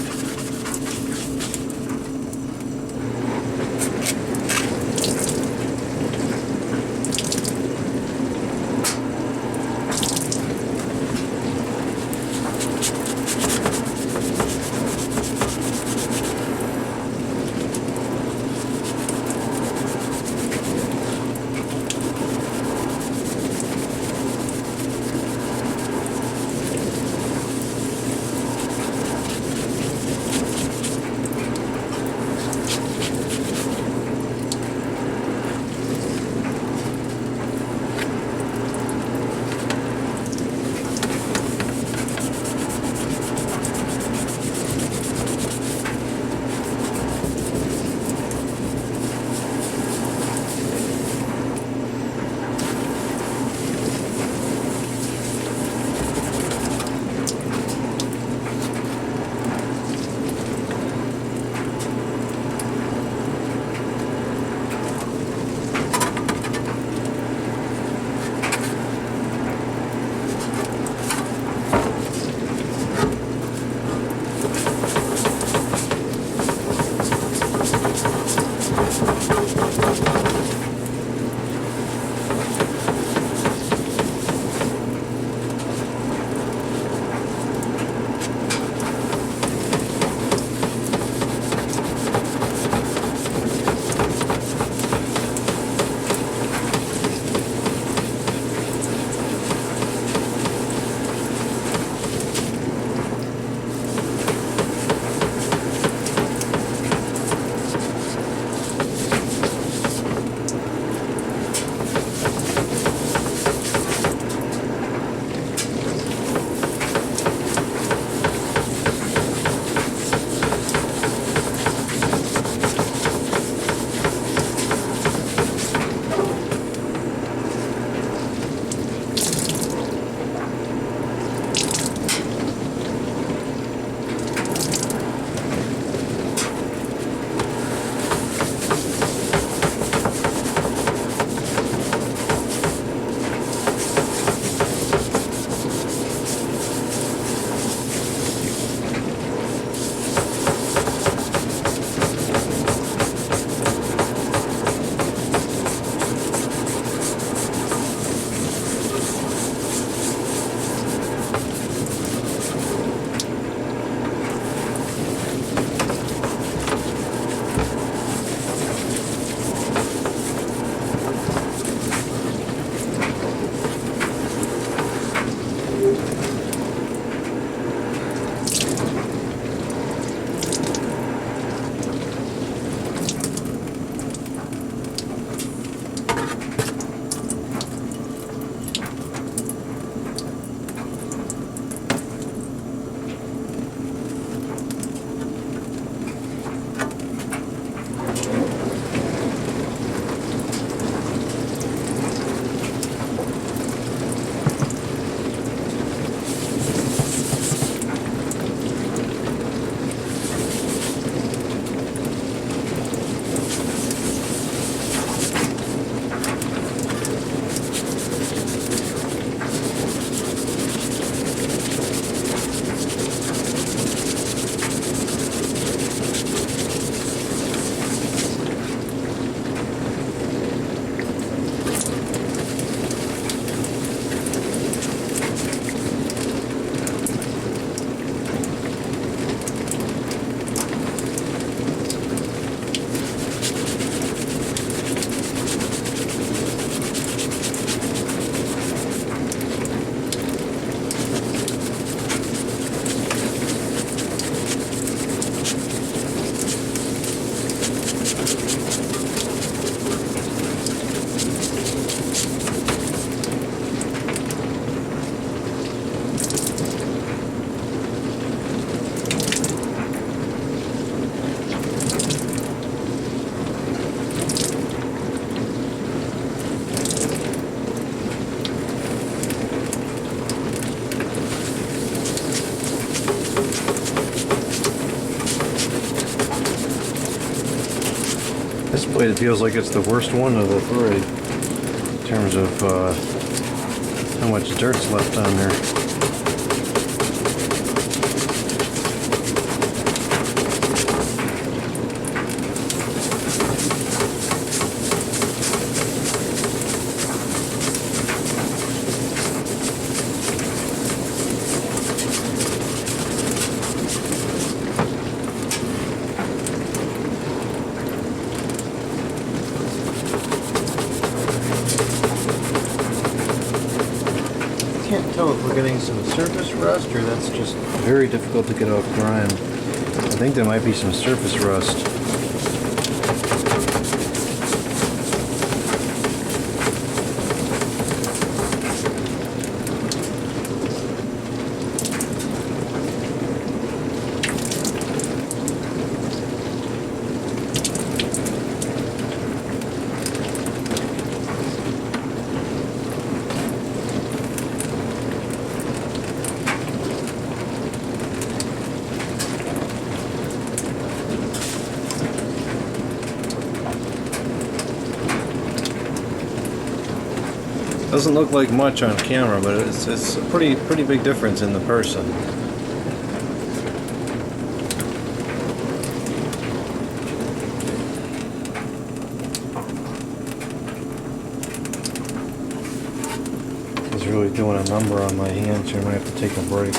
This blade feels like it's the worst one of the three in terms of how much dirt's left on there. Can't tell if we're getting some surface rust or that's just Very difficult to get off grime. I think there might be some surface rust. Doesn't look like much on camera, but it's a pretty big difference in the person. He's really doing a number on my hands here. I might have to take a break.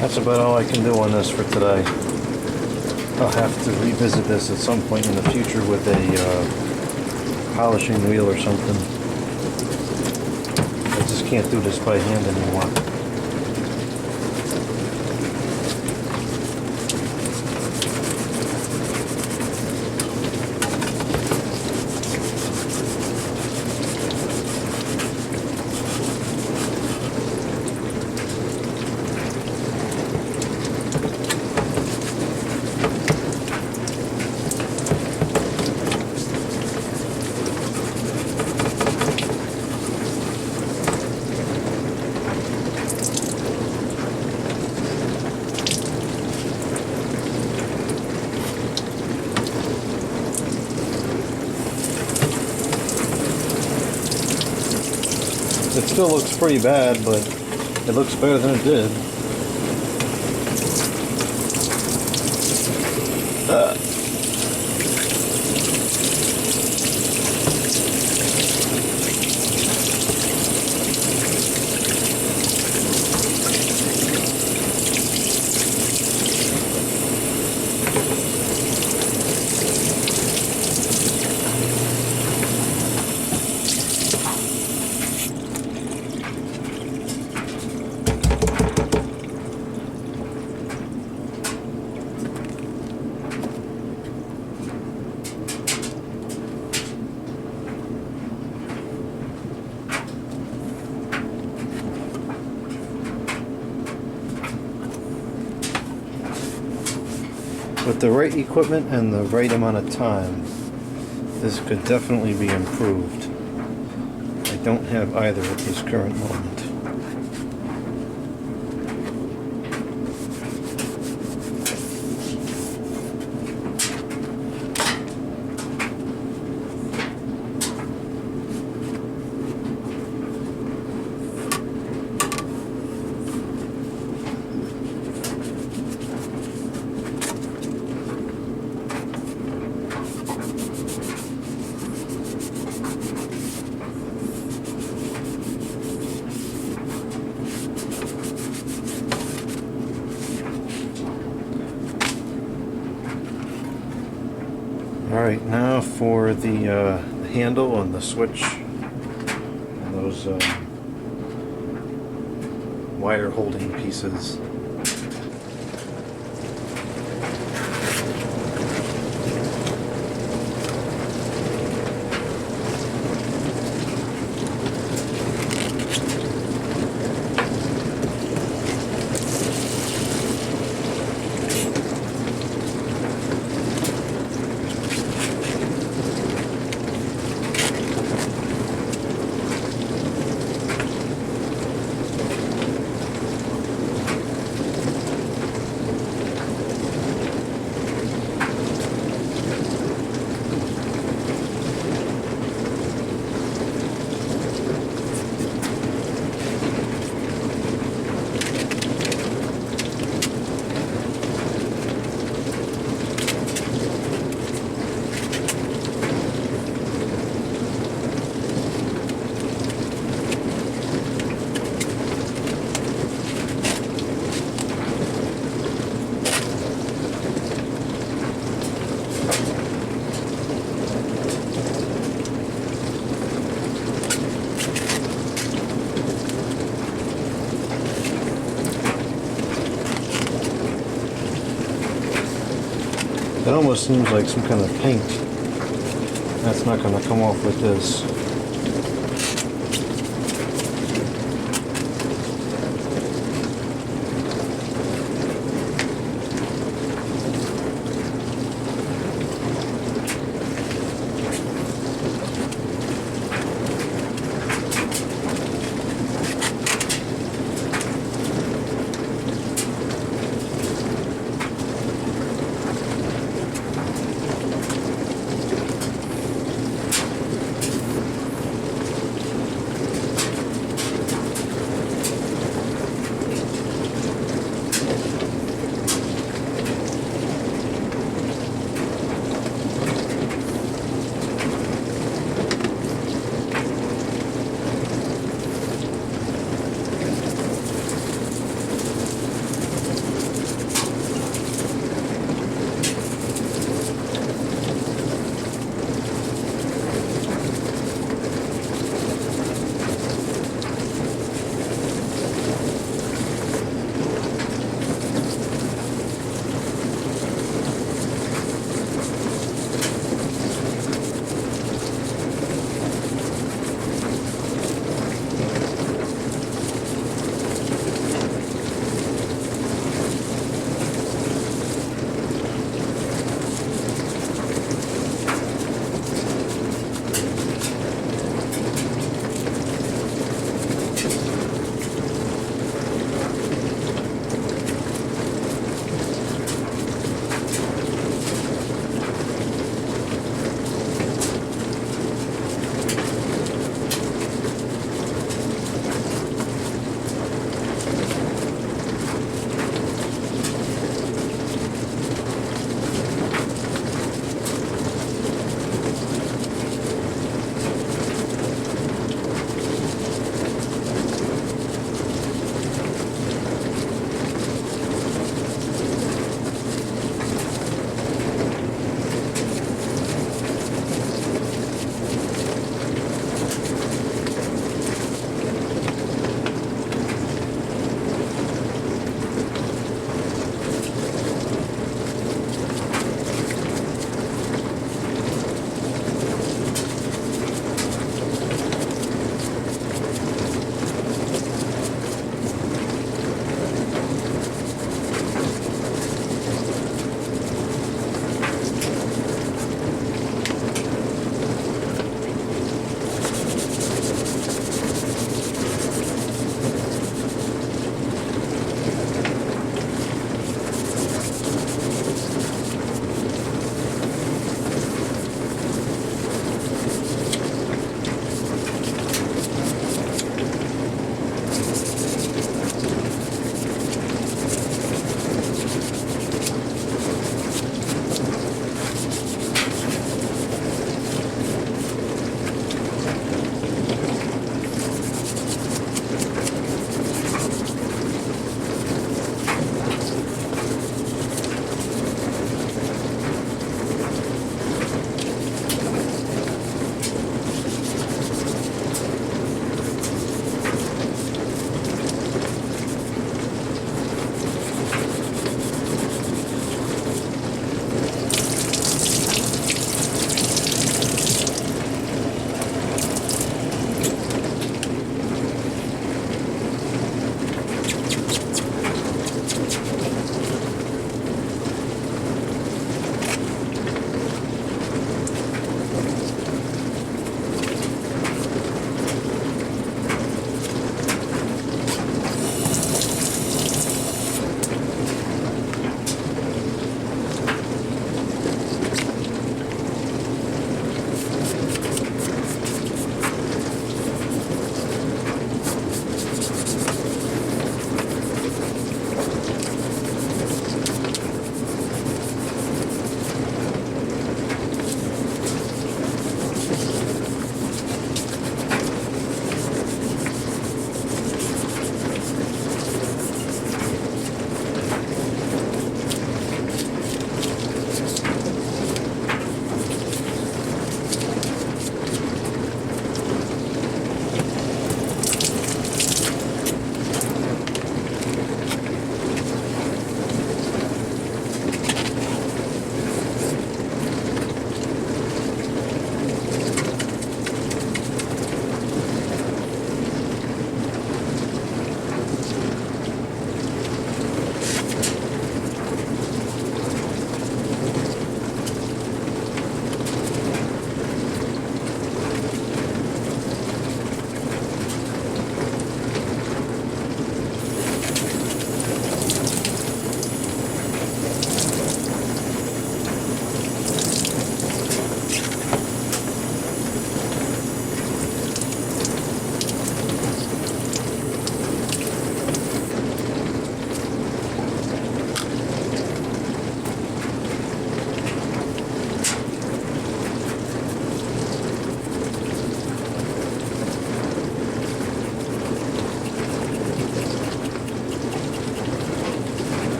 That's about all I can do on this for today. I'll have to revisit this at some point in the future with a polishing wheel or something. I just can't do this by hand anymore. It still looks pretty bad, but it looks better than it did. With the right equipment and the right amount of time, this could definitely be improved. I don't have either at this current moment. Alright, now for the handle and the switch and those wire holding pieces. It almost seems like some kind of paint. That's not going to come off with this.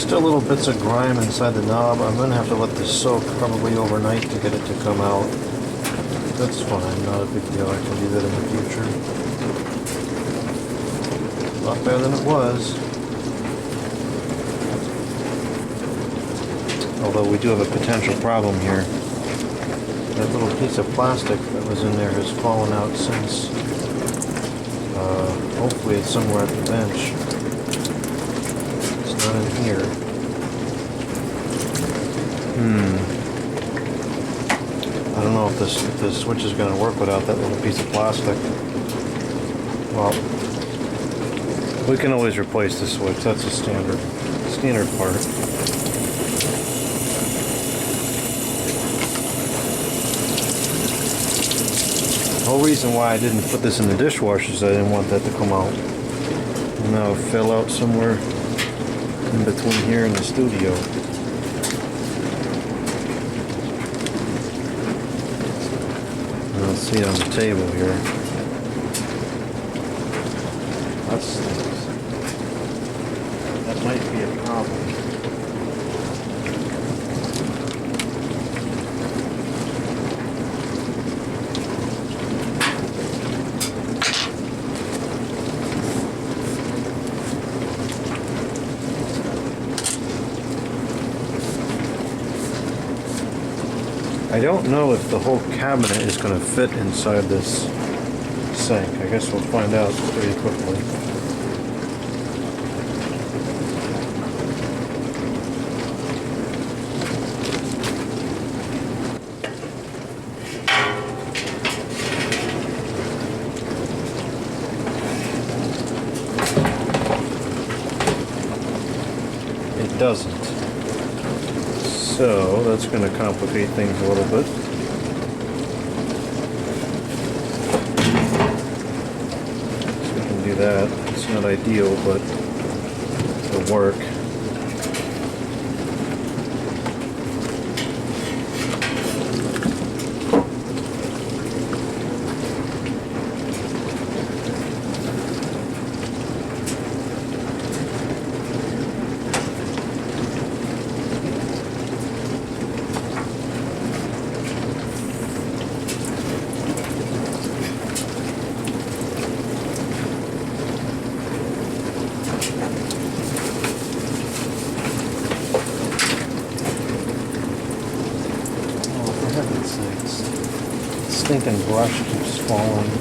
still little bits of grime inside the knob. I'm going to have to let this soak probably overnight to get it to come out. That's fine, not a big deal. I can do that in the future. A lot better than it was. Although we do have a potential problem here. That little piece of plastic that was in there has fallen out since. Hopefully it's somewhere at the bench. It's not in here. I don't know if this switch is going to work without that little piece of plastic. Well, we can always replace the switch. That's a standard part. The whole reason why I didn't put this in the dishwasher is I didn't want that to come out. And now it fell out somewhere in between here and the studio. Let's see it on the table here. That might be a problem. I don't know if the whole cabinet is going to fit inside this sink. I guess we'll find out pretty quickly. It doesn't. So that's going to complicate things a little bit. So we can do that. It's not ideal, but it'll work. Stinking brush keeps falling,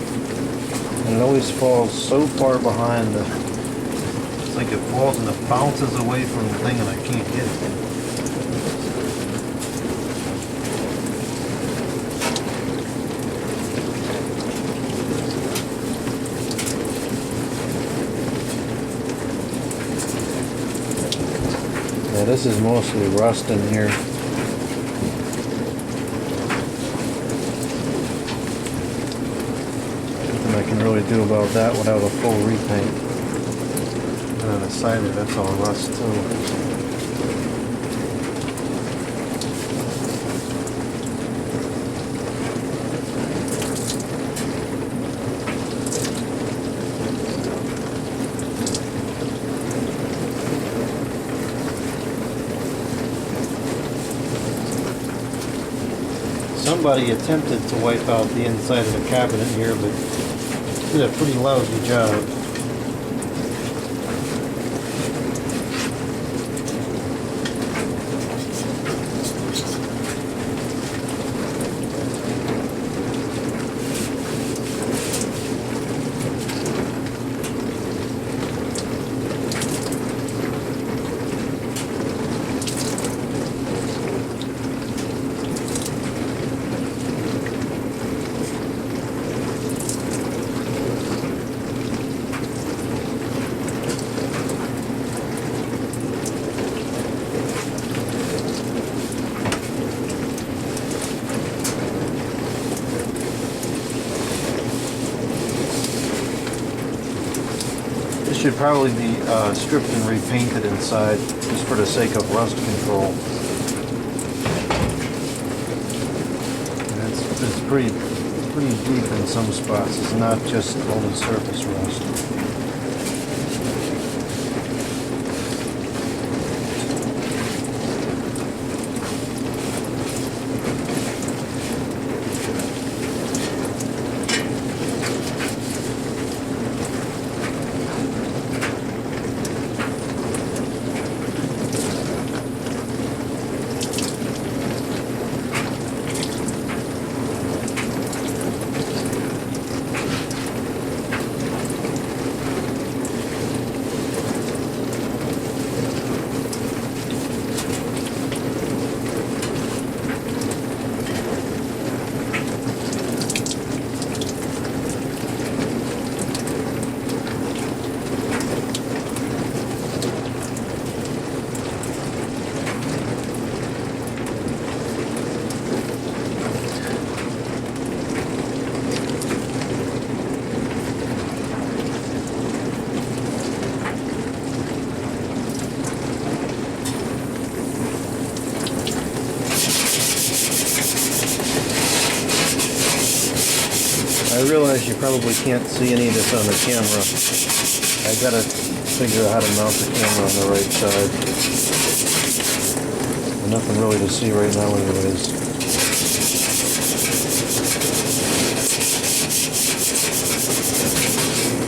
and it always falls so far behind it's like it falls and it bounces away from the thing and I can't get it. Yeah, this is mostly rust in here. I can really do about that without a full repaint. And on the side of it, that's all rust too. Somebody attempted to wipe out the inside of the cabinet here, but did a pretty lousy job. Should probably be stripped and repainted inside just for the sake of rust control. And it's pretty deep in some spots. It's not just only surface rust. realize you probably can't see any of this on the camera. I gotta figure out how to mount the camera on the right side. There's nothing really to see right now anyways.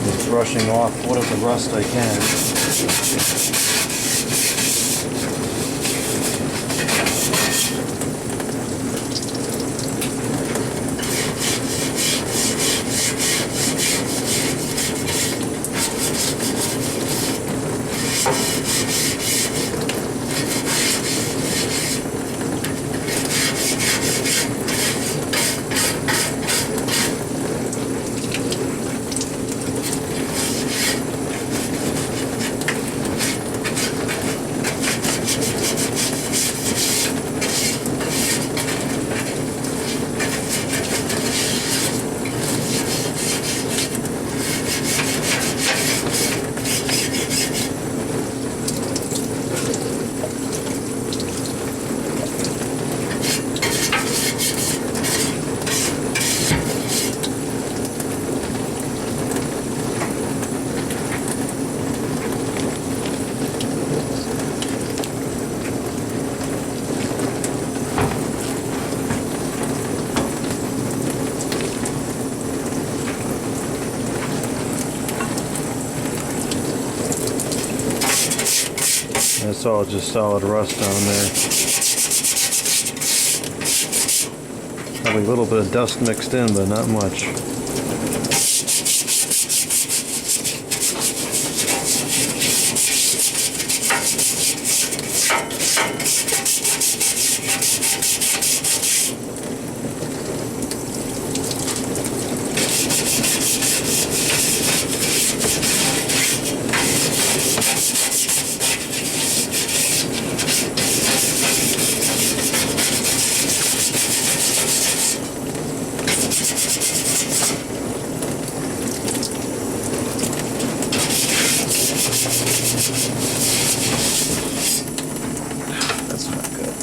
Just brushing off what of the rust I can. That's all just solid rust down there. Probably a little bit of dust mixed in, but not much. That's not good.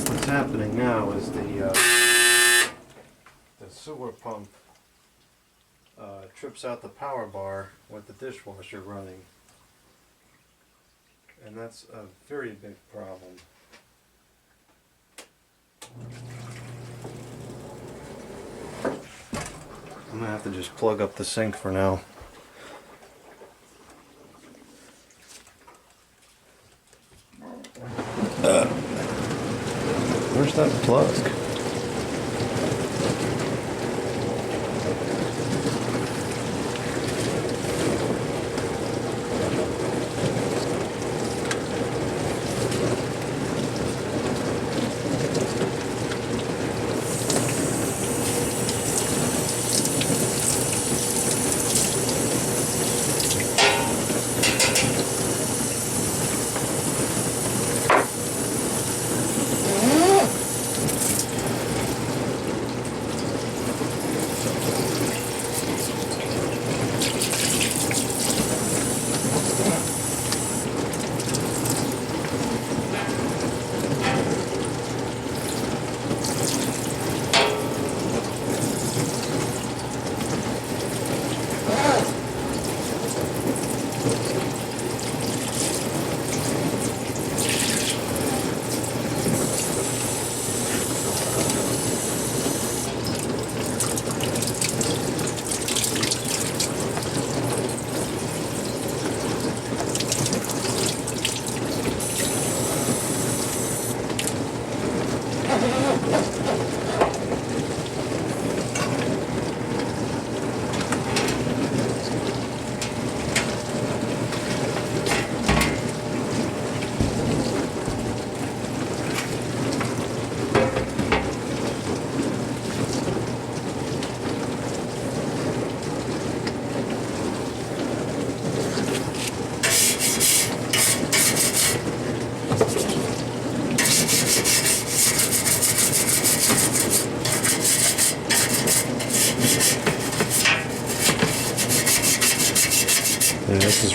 What's happening now is the sewer pump trips out the power bar with the dishwasher running, and that's a very big problem. I'm gonna have to just plug up the sink for now. Where's that plug?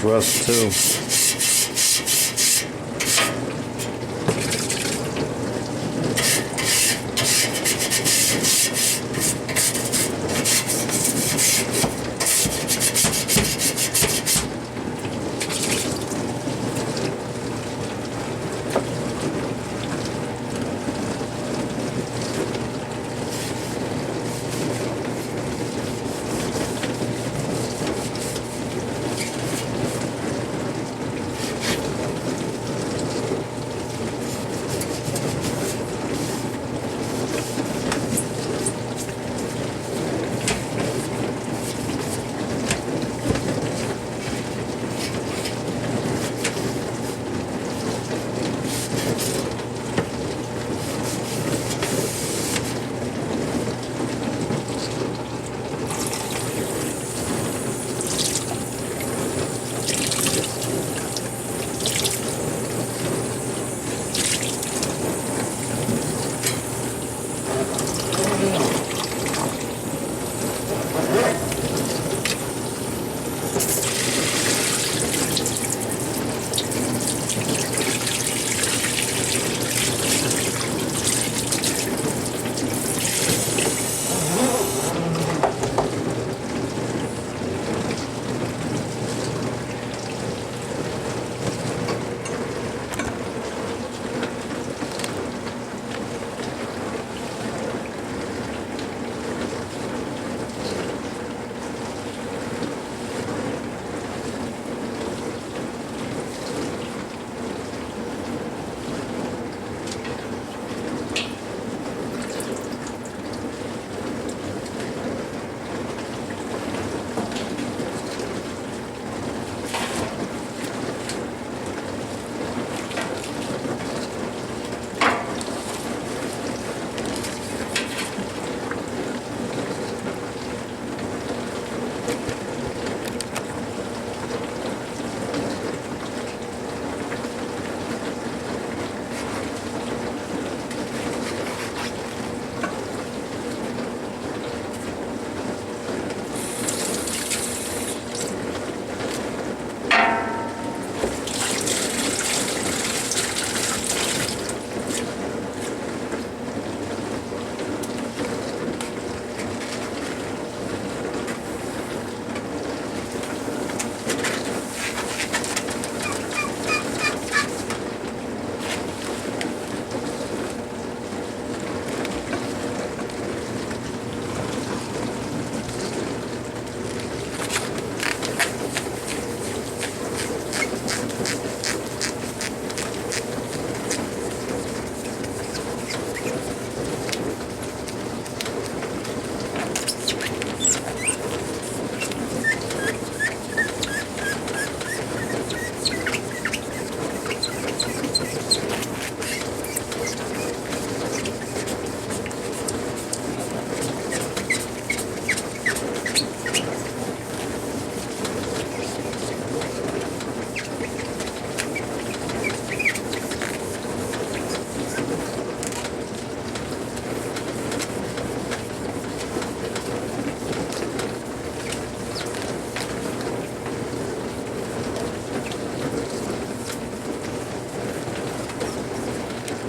rust too.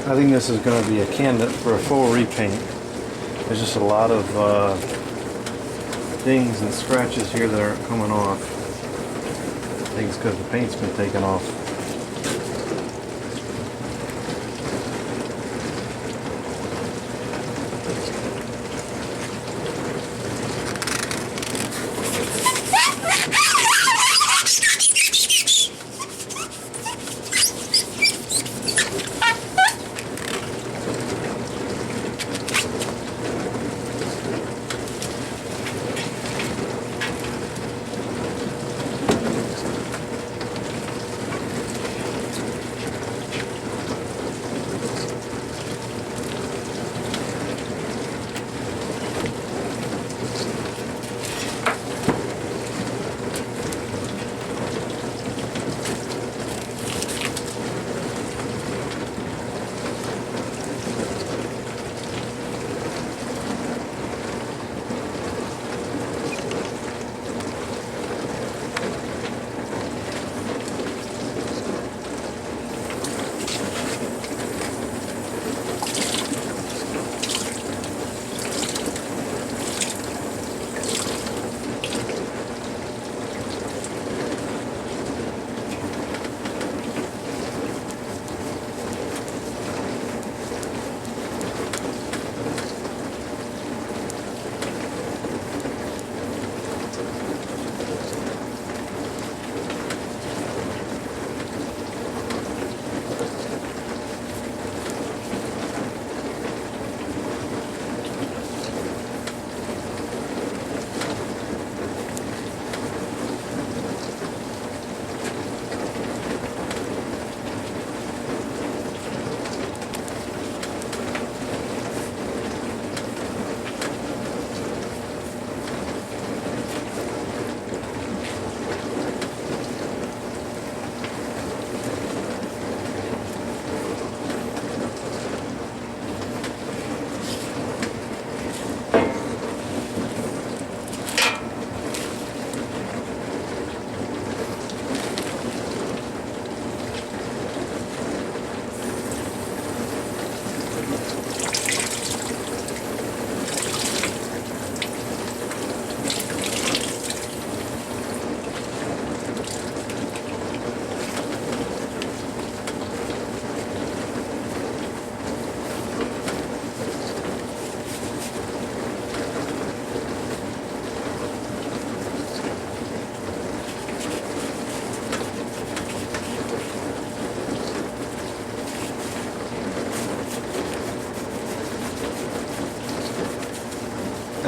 I think this is going to be a candidate for a full repaint. There's just a lot of dings and scratches here that aren't coming off. I think it's because the paint's been taken off.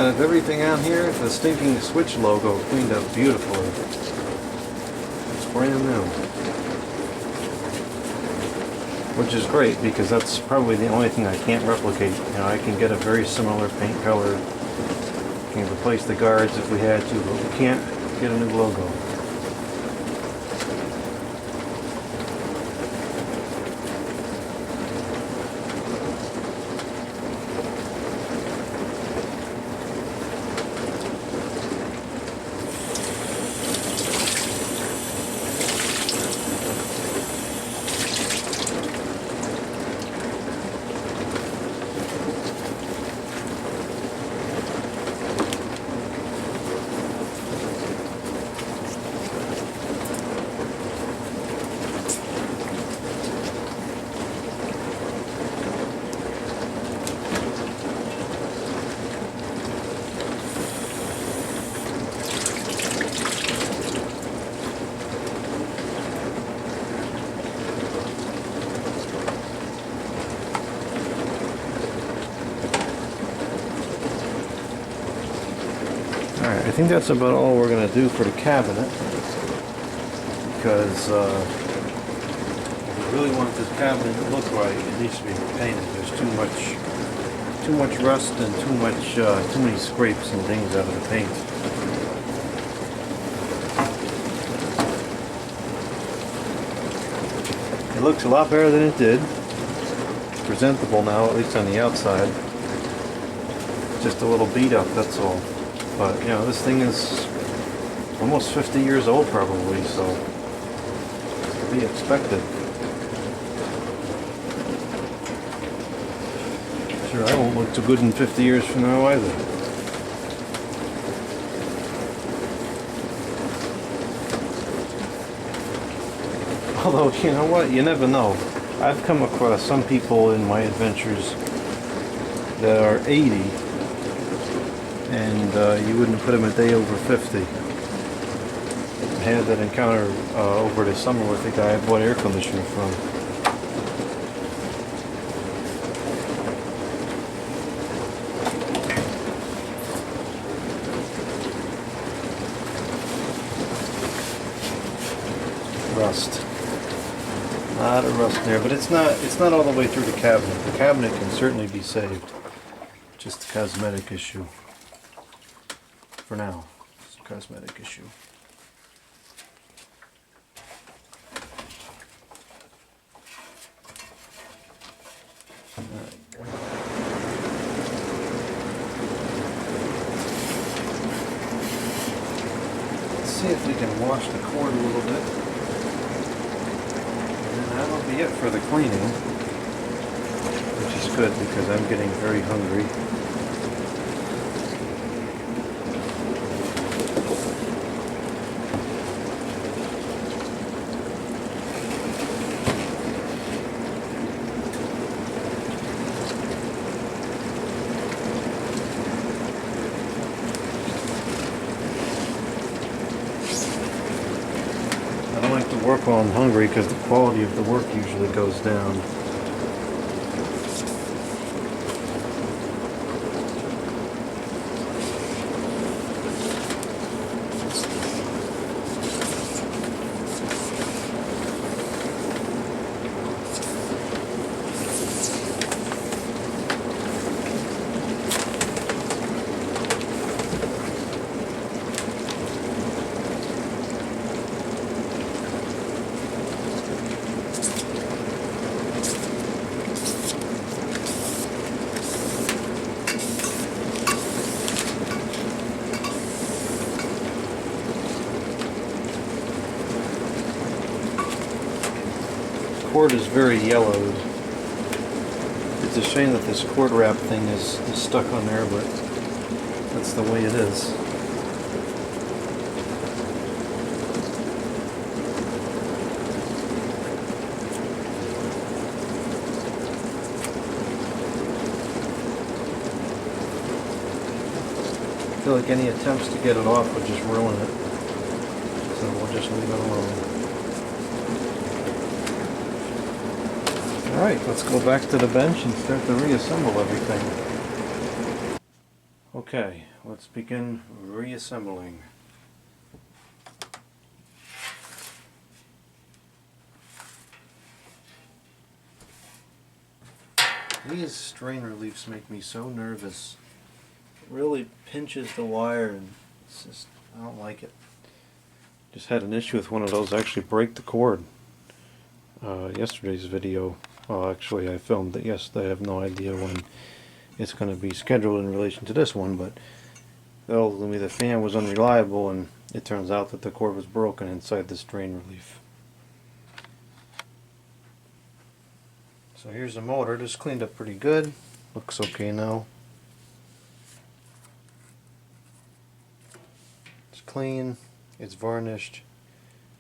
Out of everything on here, the stinking switch logo cleaned up beautifully. It's brand new. Which is great because that's probably the only thing I can't replicate. You know, I can get a very similar paint color. Can replace the guards if we had to, but we can't get a new logo. Alright, I think that's about all we're going to do for the cabinet, because if we really want this cabinet to look right, it needs to be painted. There's too much rust and too many scrapes and things out of the paint. It looks a lot better than it did. It's presentable now, at least on the outside. Just a little beat up, that's all. But, you know, this thing is almost 50 years old probably, so to be expected. Sure, I won't look too good in 50 years from now either. Although, you know what, you never know. I've come across some people in my adventures that are 80 and you wouldn't put them a day over 50. I had that encounter over the summer with the guy I bought air conditioner from. Rust. A lot of rust there, but it's not all the way through the cabinet. The cabinet can certainly be saved. Just a cosmetic issue. For now, it's a cosmetic issue. Alright. Let's see if we can wash the cord a little bit. And that'll be it for the cleaning, which is good because I'm getting very hungry. I don't like to work while I'm hungry because the quality of the work usually goes down. Cord is very yellowed. It's a shame that this cord wrap thing is stuck on there, but that's the way it is. I feel like any attempts to get it off would just ruin it, so we'll just leave it alone. Alright, let's go back to the bench and start to reassemble everything. Okay. Okay, let's begin reassembling. These strain reliefs make me so nervous. It really pinches the wire and it's just, I don't like it. Just had an issue with one of those, actually break the cord. Yesterday's video, well actually I filmed it yesterday, I have no idea when it's going to be scheduled in relation to this one, but they told me the fan was unreliable and it turns out that the cord was broken inside the strain relief. So here's the motor, just cleaned up pretty good, looks okay now. It's clean, it's varnished,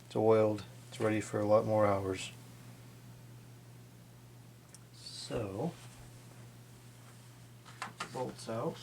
it's oiled, it's ready for a lot more hours. So, bolts out.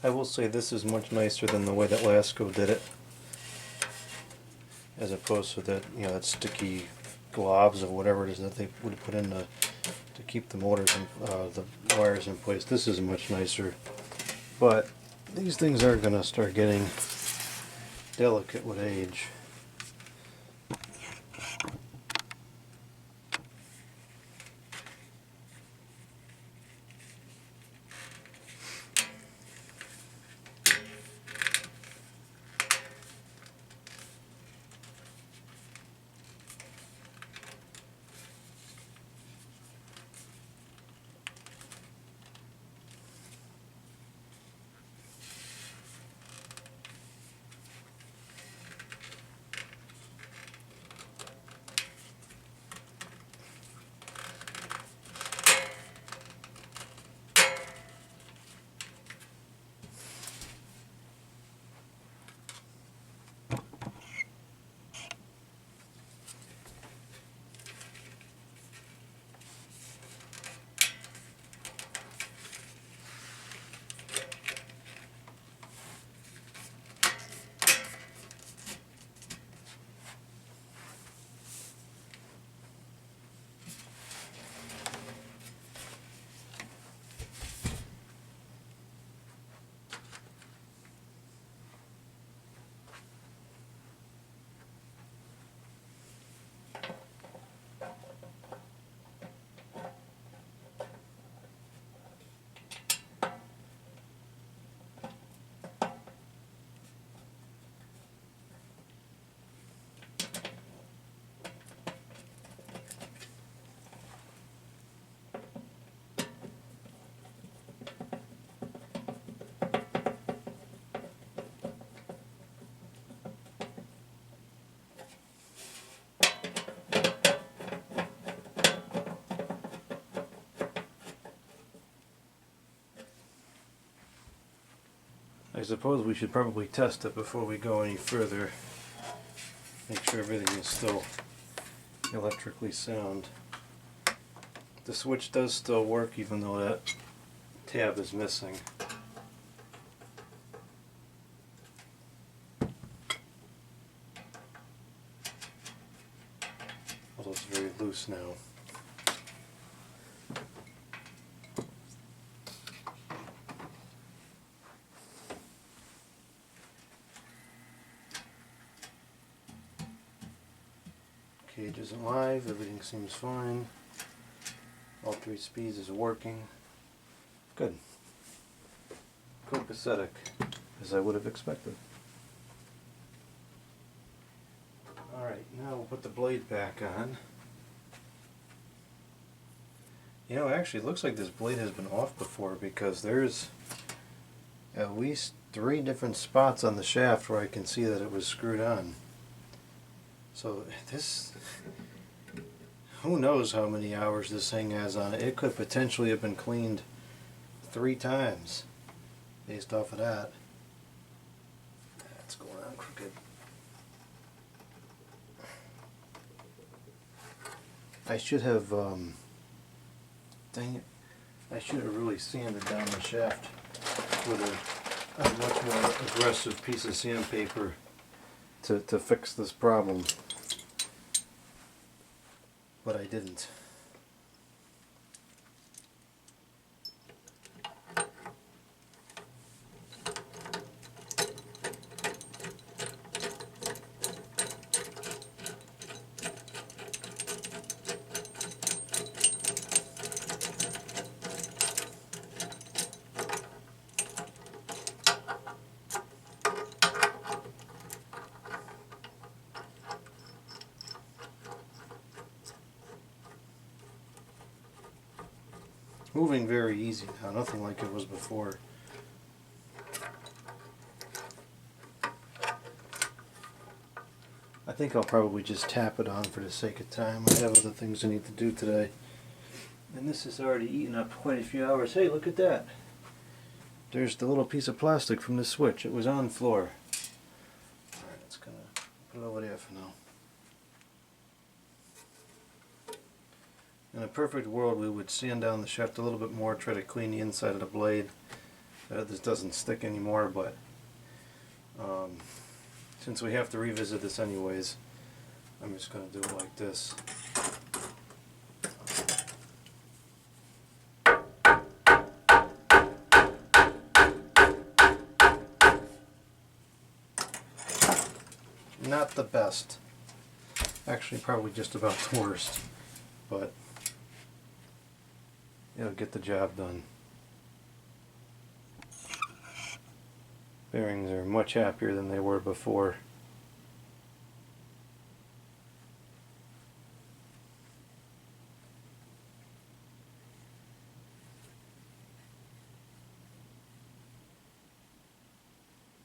I will say this is much nicer than the way that Lasco did it, as opposed to that, you know, that sticky globs or whatever it is that they would put in to keep the motors and the wires in place. This is much nicer, but these things are going to start getting delicate with age. I suppose we should probably test it before we go any further. Make sure everything is still electrically sound. The switch does still work even though that tab is missing. Although it's very loose now. Cage isn't live, everything seems fine. All 3 speeds is working. Good. Copacetic, as I would have expected. Alright, now we'll put the blade back on. You know, actually it looks like this blade has been off before because there's at least 3 different spots on the shaft where I can see that it was screwed on. So this, who knows how many hours this thing has on it. It could potentially have been cleaned 3 times based off of that. That's going on crooked. I should have, dang it, I should have really sanded down the shaft with a much more aggressive piece of sandpaper to fix this problem. But I didn't. Moving very easy now, nothing like it was before. I think I'll probably just tap it on for the sake of time. I have other things I need to do today. And this has already eaten up quite a few hours. Hey, look at that. There's the little piece of plastic from the switch. It was on the floor. Alright, it's gonna put it over there for now. In a perfect world, we would sand down the shaft a little bit more, try to clean the inside of the blade. This doesn't stick anymore, but since we have to revisit this anyways, I'm just going to do it like this. Not the best. Actually, probably just about the worst, but it'll get the job done. Bearings are much happier than they were before.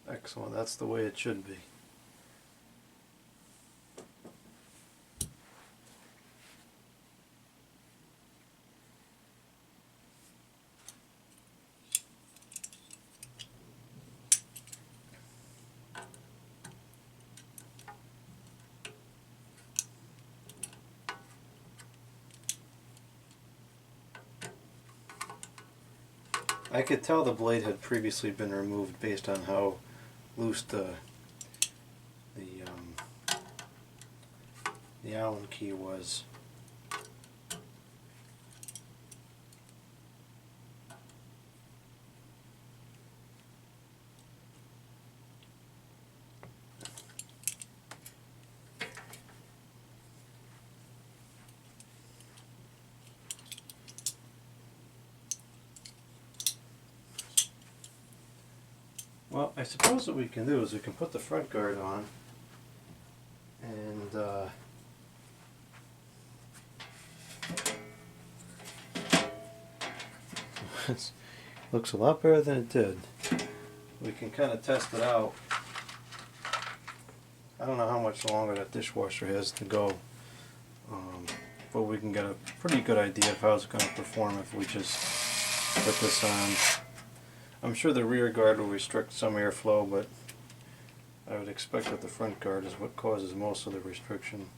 Excellent, that's the way it should be. I could tell the blade had previously been removed based on how loose the Allen key was. Well, I suppose what we can do is we can put the front guard on and it looks a lot better than it did. We can kind of test it out. I don't know how much longer that dishwasher has to go, but we can get a pretty good idea of how it's going to perform if we just put this on. I'm sure the rear guard will restrict some airflow, but I would expect that the front guard is what causes most of the restriction.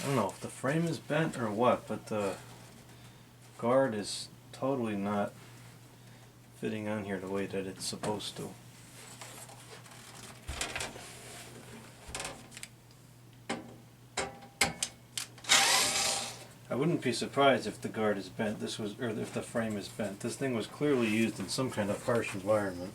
I don't know if the frame is bent or what, but the guard is totally not fitting on here the way that it's supposed to. I wouldn't be surprised if the guard is bent. Or if the frame is bent. This thing was clearly used in some kind of harsh environment.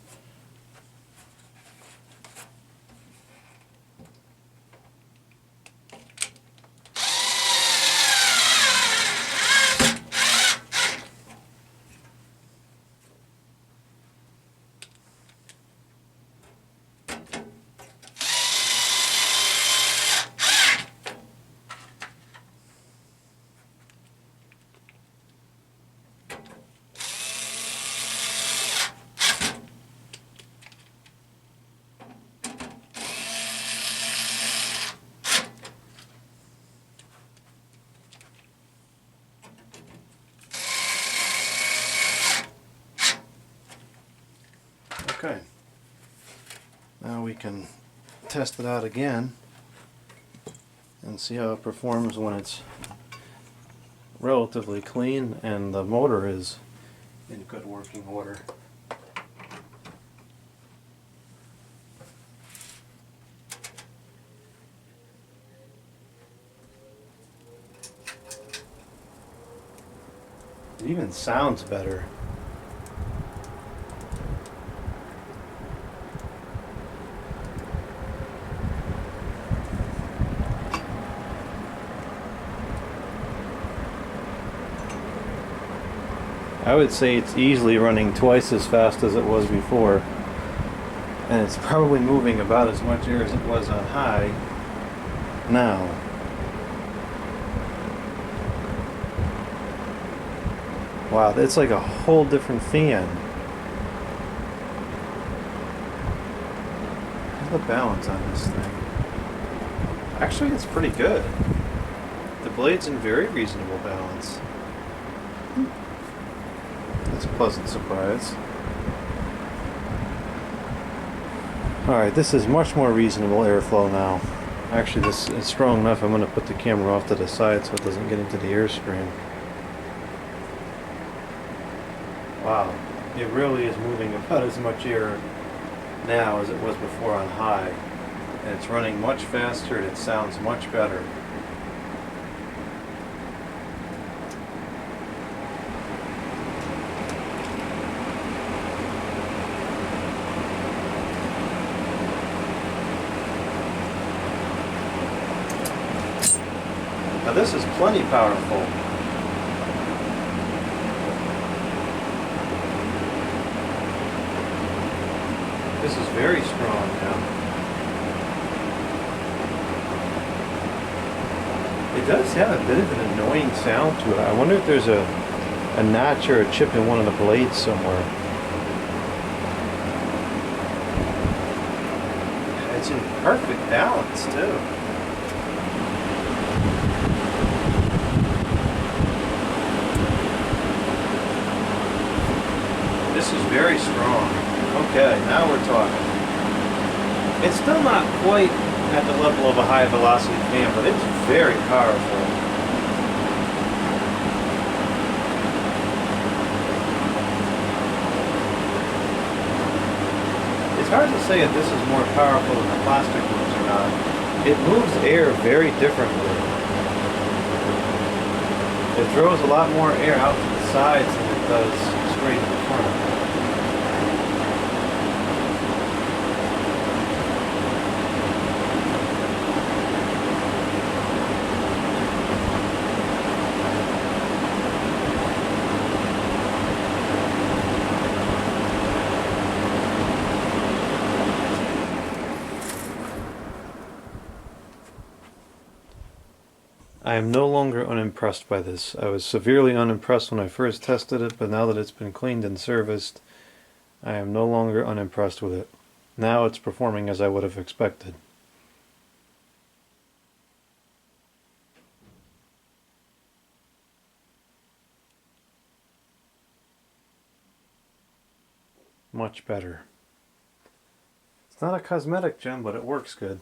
Okay, now we can test it out again and see how it performs when it's relatively clean and the motor is in good working order. It even sounds better. I would say it's easily running twice as fast as it was before, and it's probably moving about as much air as it was on high now. Wow, it's like a whole different fan. Look at the balance on this thing. Actually, it's pretty good. The blade's in very reasonable balance. That's a pleasant surprise. Alright, this is much more reasonable airflow now. Actually, this is strong enough. I'm going to put the camera off to the side so it doesn't get into the airstream. Wow, it really is moving about as much air now as it was before on high. And it's running much faster and it sounds much better. Now this is plenty powerful. This is very strong now. It does have a bit of an annoying sound to it. I wonder if there's a notch or a chip in one of the blades somewhere. It's in perfect balance too. This is very strong. Okay, now we're talking. It's still not quite at the level of a high velocity fan, but it's very powerful. It's hard to say if this is more powerful than the plastic moves or not. It moves air very differently. It throws a lot more air out to the sides than it does straight to the front. I am no longer unimpressed by this. I was severely unimpressed when I first tested it, but now that it's been cleaned and serviced, I am no longer unimpressed with it. Now it's performing as I would have expected. Much better. It's not a cosmetic gem, but it works good.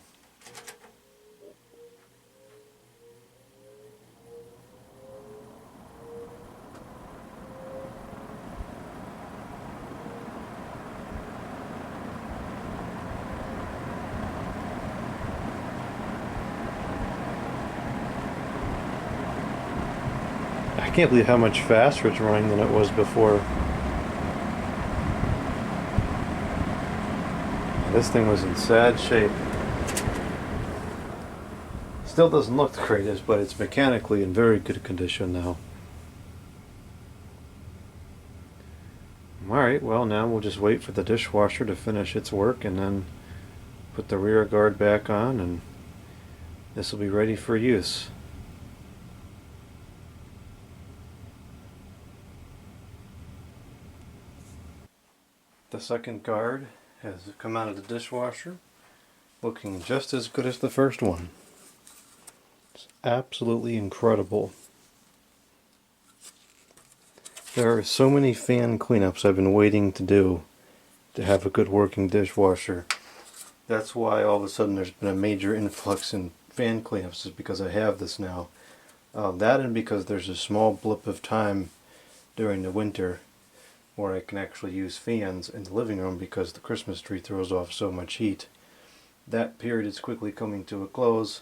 I can't believe how much faster it's running than it was before. This thing was in sad shape. Still doesn't look the greatest, but it's mechanically in very good condition now. Alright, well now we'll just wait for the dishwasher to finish its work and then put the rear guard back on, and this will be ready for use. The second guard has come out of the dishwasher looking just as good as the first one. It's absolutely incredible. There are so many fan cleanups I've been waiting to do to have a good working dishwasher. That's why all of a sudden there's been a major influx in fan cleanups, is because I have this now. That and because there's a small blip of time during the winter where I can actually use fans in the living room because the Christmas tree throws off so much heat. That period is quickly coming to a close,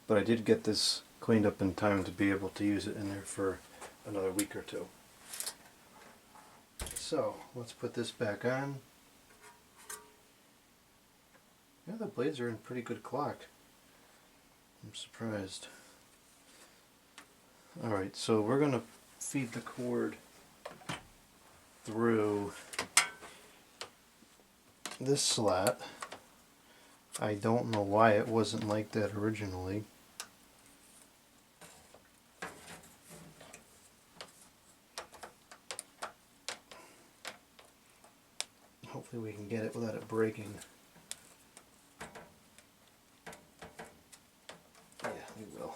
but I did get this cleaned up in time to be able to use it in there for another week or two. So, let's put this back on. Yeah, the blades are in pretty good clock. I'm surprised. Alright, so we're going to feed the cord through this slat. I don't know why it wasn't like that originally. Hopefully we can get it without it breaking. Yeah, we will.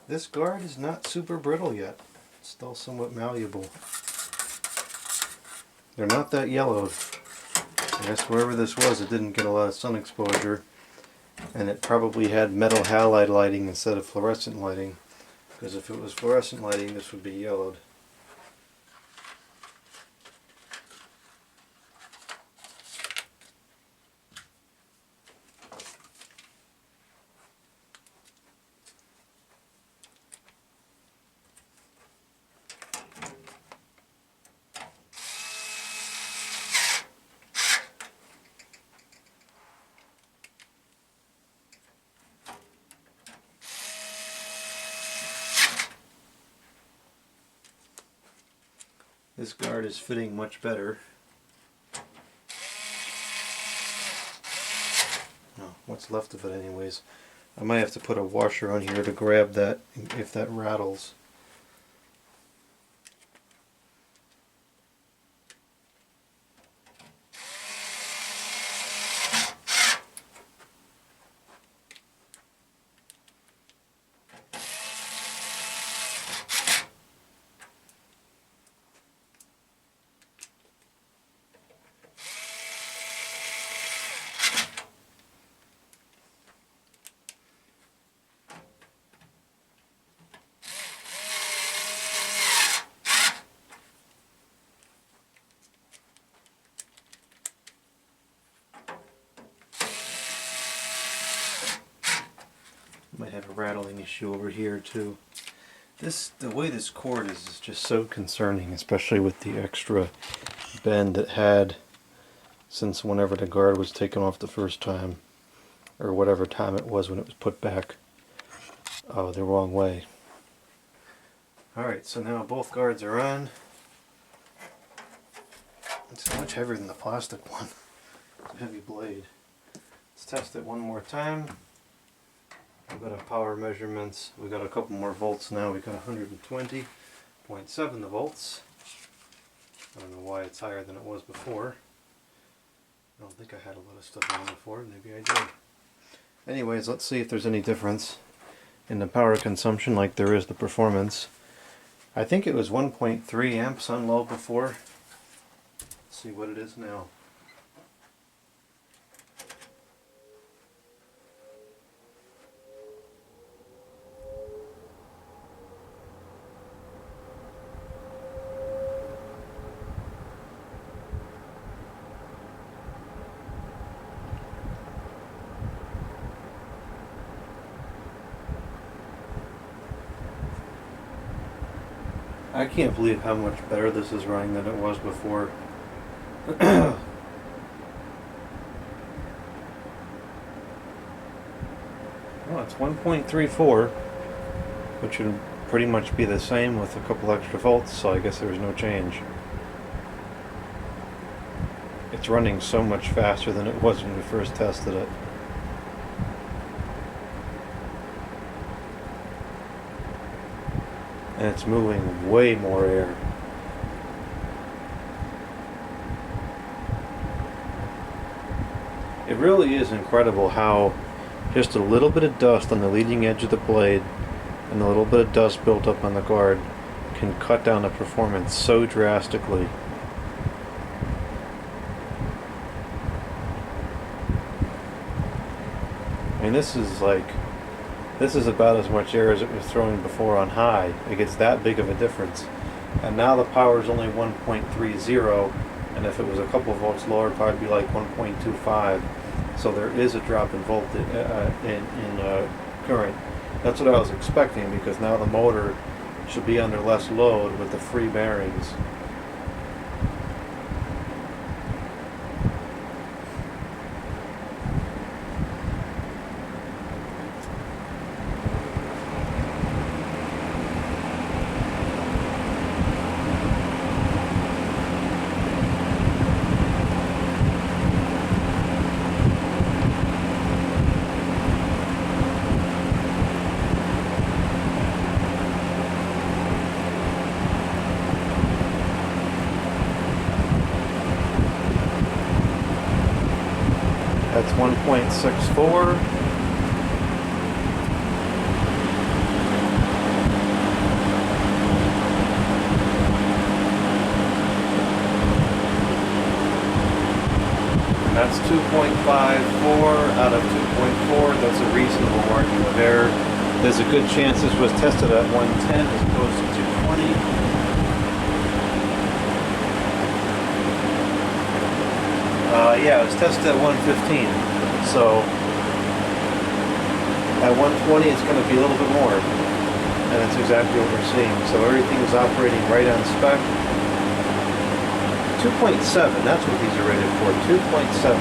This guard is not super brittle yet. It's still somewhat malleable. They're not that yellowed. I guess wherever this was, it didn't get a lot of sun exposure, and it probably had metal halide lighting instead of fluorescent lighting, because if it was fluorescent lighting, this would be yellowed. This guard is fitting much better. Oh, what's left of it anyways. I might have to put a washer on here to grab that if that rattles. Might have a rattling issue over here too. The way this cord is just so concerning, especially with the extra bend it had since whenever the guard was taken off the first time, or whatever time it was when it was put back the wrong way. Alright, so now both guards are on. It's much heavier than the plastic one. It's a heavy blade. Let's test it one more time. We got our power measurements. We got a couple more volts now. We got 120.7 volts. I don't know why it's higher than it was before. I don't think I had a lot of stuff on before. Maybe I did. Anyways, let's see if there's any difference in the power consumption like there is the performance. I think it was 1.3 amps on low before. Let's see what it is now. I can't believe how much better this is running than it was before. Well, it's 1.34, which would pretty much be the same with a couple extra volts, so I guess there's no change. It's running so much faster than it was when we first tested it. And it's moving way more air. It really is incredible how just a little bit of dust on the leading edge of the blade and a little bit of dust built up on the guard can cut down the performance so drastically. I mean, this is about as much air as it was throwing before on high. It gets that big of a difference. And now the power is only 1.30, and if it was a couple of volts lower, it'd probably be like 1.25. So there is a drop in voltage in current. That's what I was expecting, because now the motor should be under less load with the free bearings. That's 1.64. And that's 2.54 out of 2.4. That's a reasonable margin of error. There's a good chance this was tested at 110 as opposed to 220. Yeah, it was tested at 115, so at 120 it's going to be a little bit more, and that's exactly what we're seeing. So everything is operating right on spec. 2.7, that's what these are rated for, 2.7.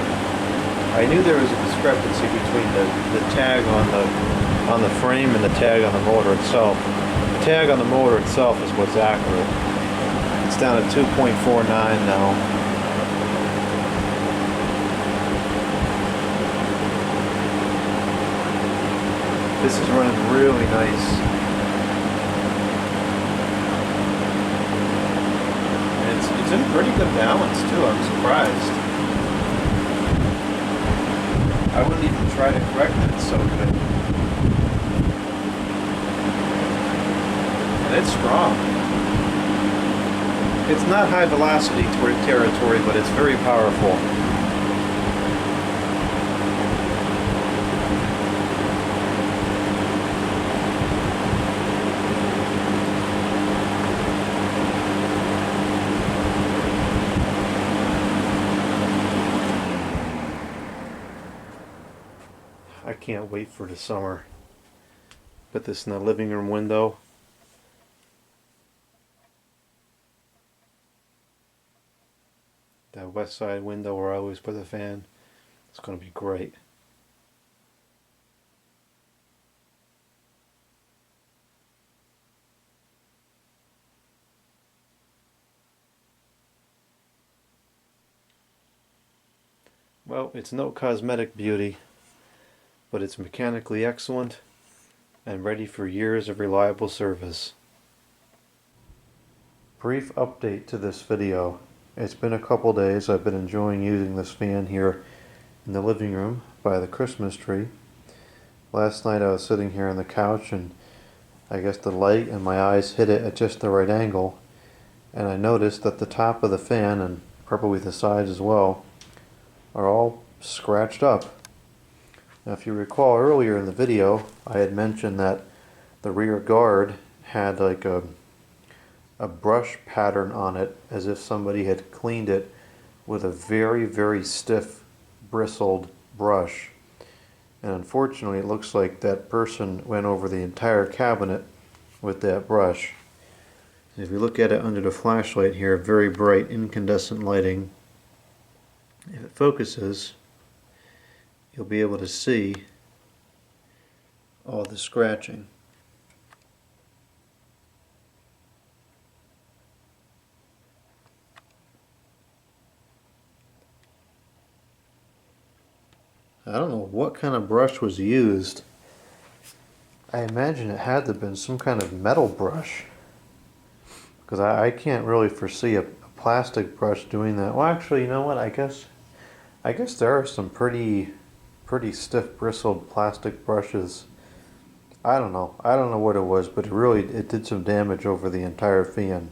I knew there was a discrepancy between the tag on the frame and the tag on the motor itself. The tag on the motor itself is what's accurate. It's down at 2.49 now. This is running really nice. And it's in pretty good balance too, I'm surprised. I wouldn't even try to correct it, it's so good. And it's strong. It's not high velocity territory, but it's very powerful. I can't wait for the summer. Put this in the living room window. That west side window where I always put the fan. It's going to be great. Well, it's no cosmetic beauty, but it's mechanically excellent, and ready for years of reliable service. Brief update to this video. It's been a couple days. I've been enjoying using this fan here in the living room by the Christmas tree. Last night I was sitting here on the couch and I guess the light and my eyes hit it at just the right angle, and I noticed that the top of the fan, and probably the sides as well, are all scratched up. Now if you recall earlier in the video I had mentioned that the rear guard had like a brush pattern on it, as if somebody had cleaned it with a very stiff bristled brush. And unfortunately it looks like that person went over the entire cabinet with that brush. And if you look at it under the flashlight here, very bright incandescent lighting, if it focuses you'll be able to see all the scratching. I don't know what kind of brush was used. I imagine it had to have been some kind of metal brush, because I can't really foresee a plastic brush doing that. Well, actually, you know what? I guess there are some pretty stiff bristled plastic brushes. I don't know what it was, but it did some damage over the entire fan.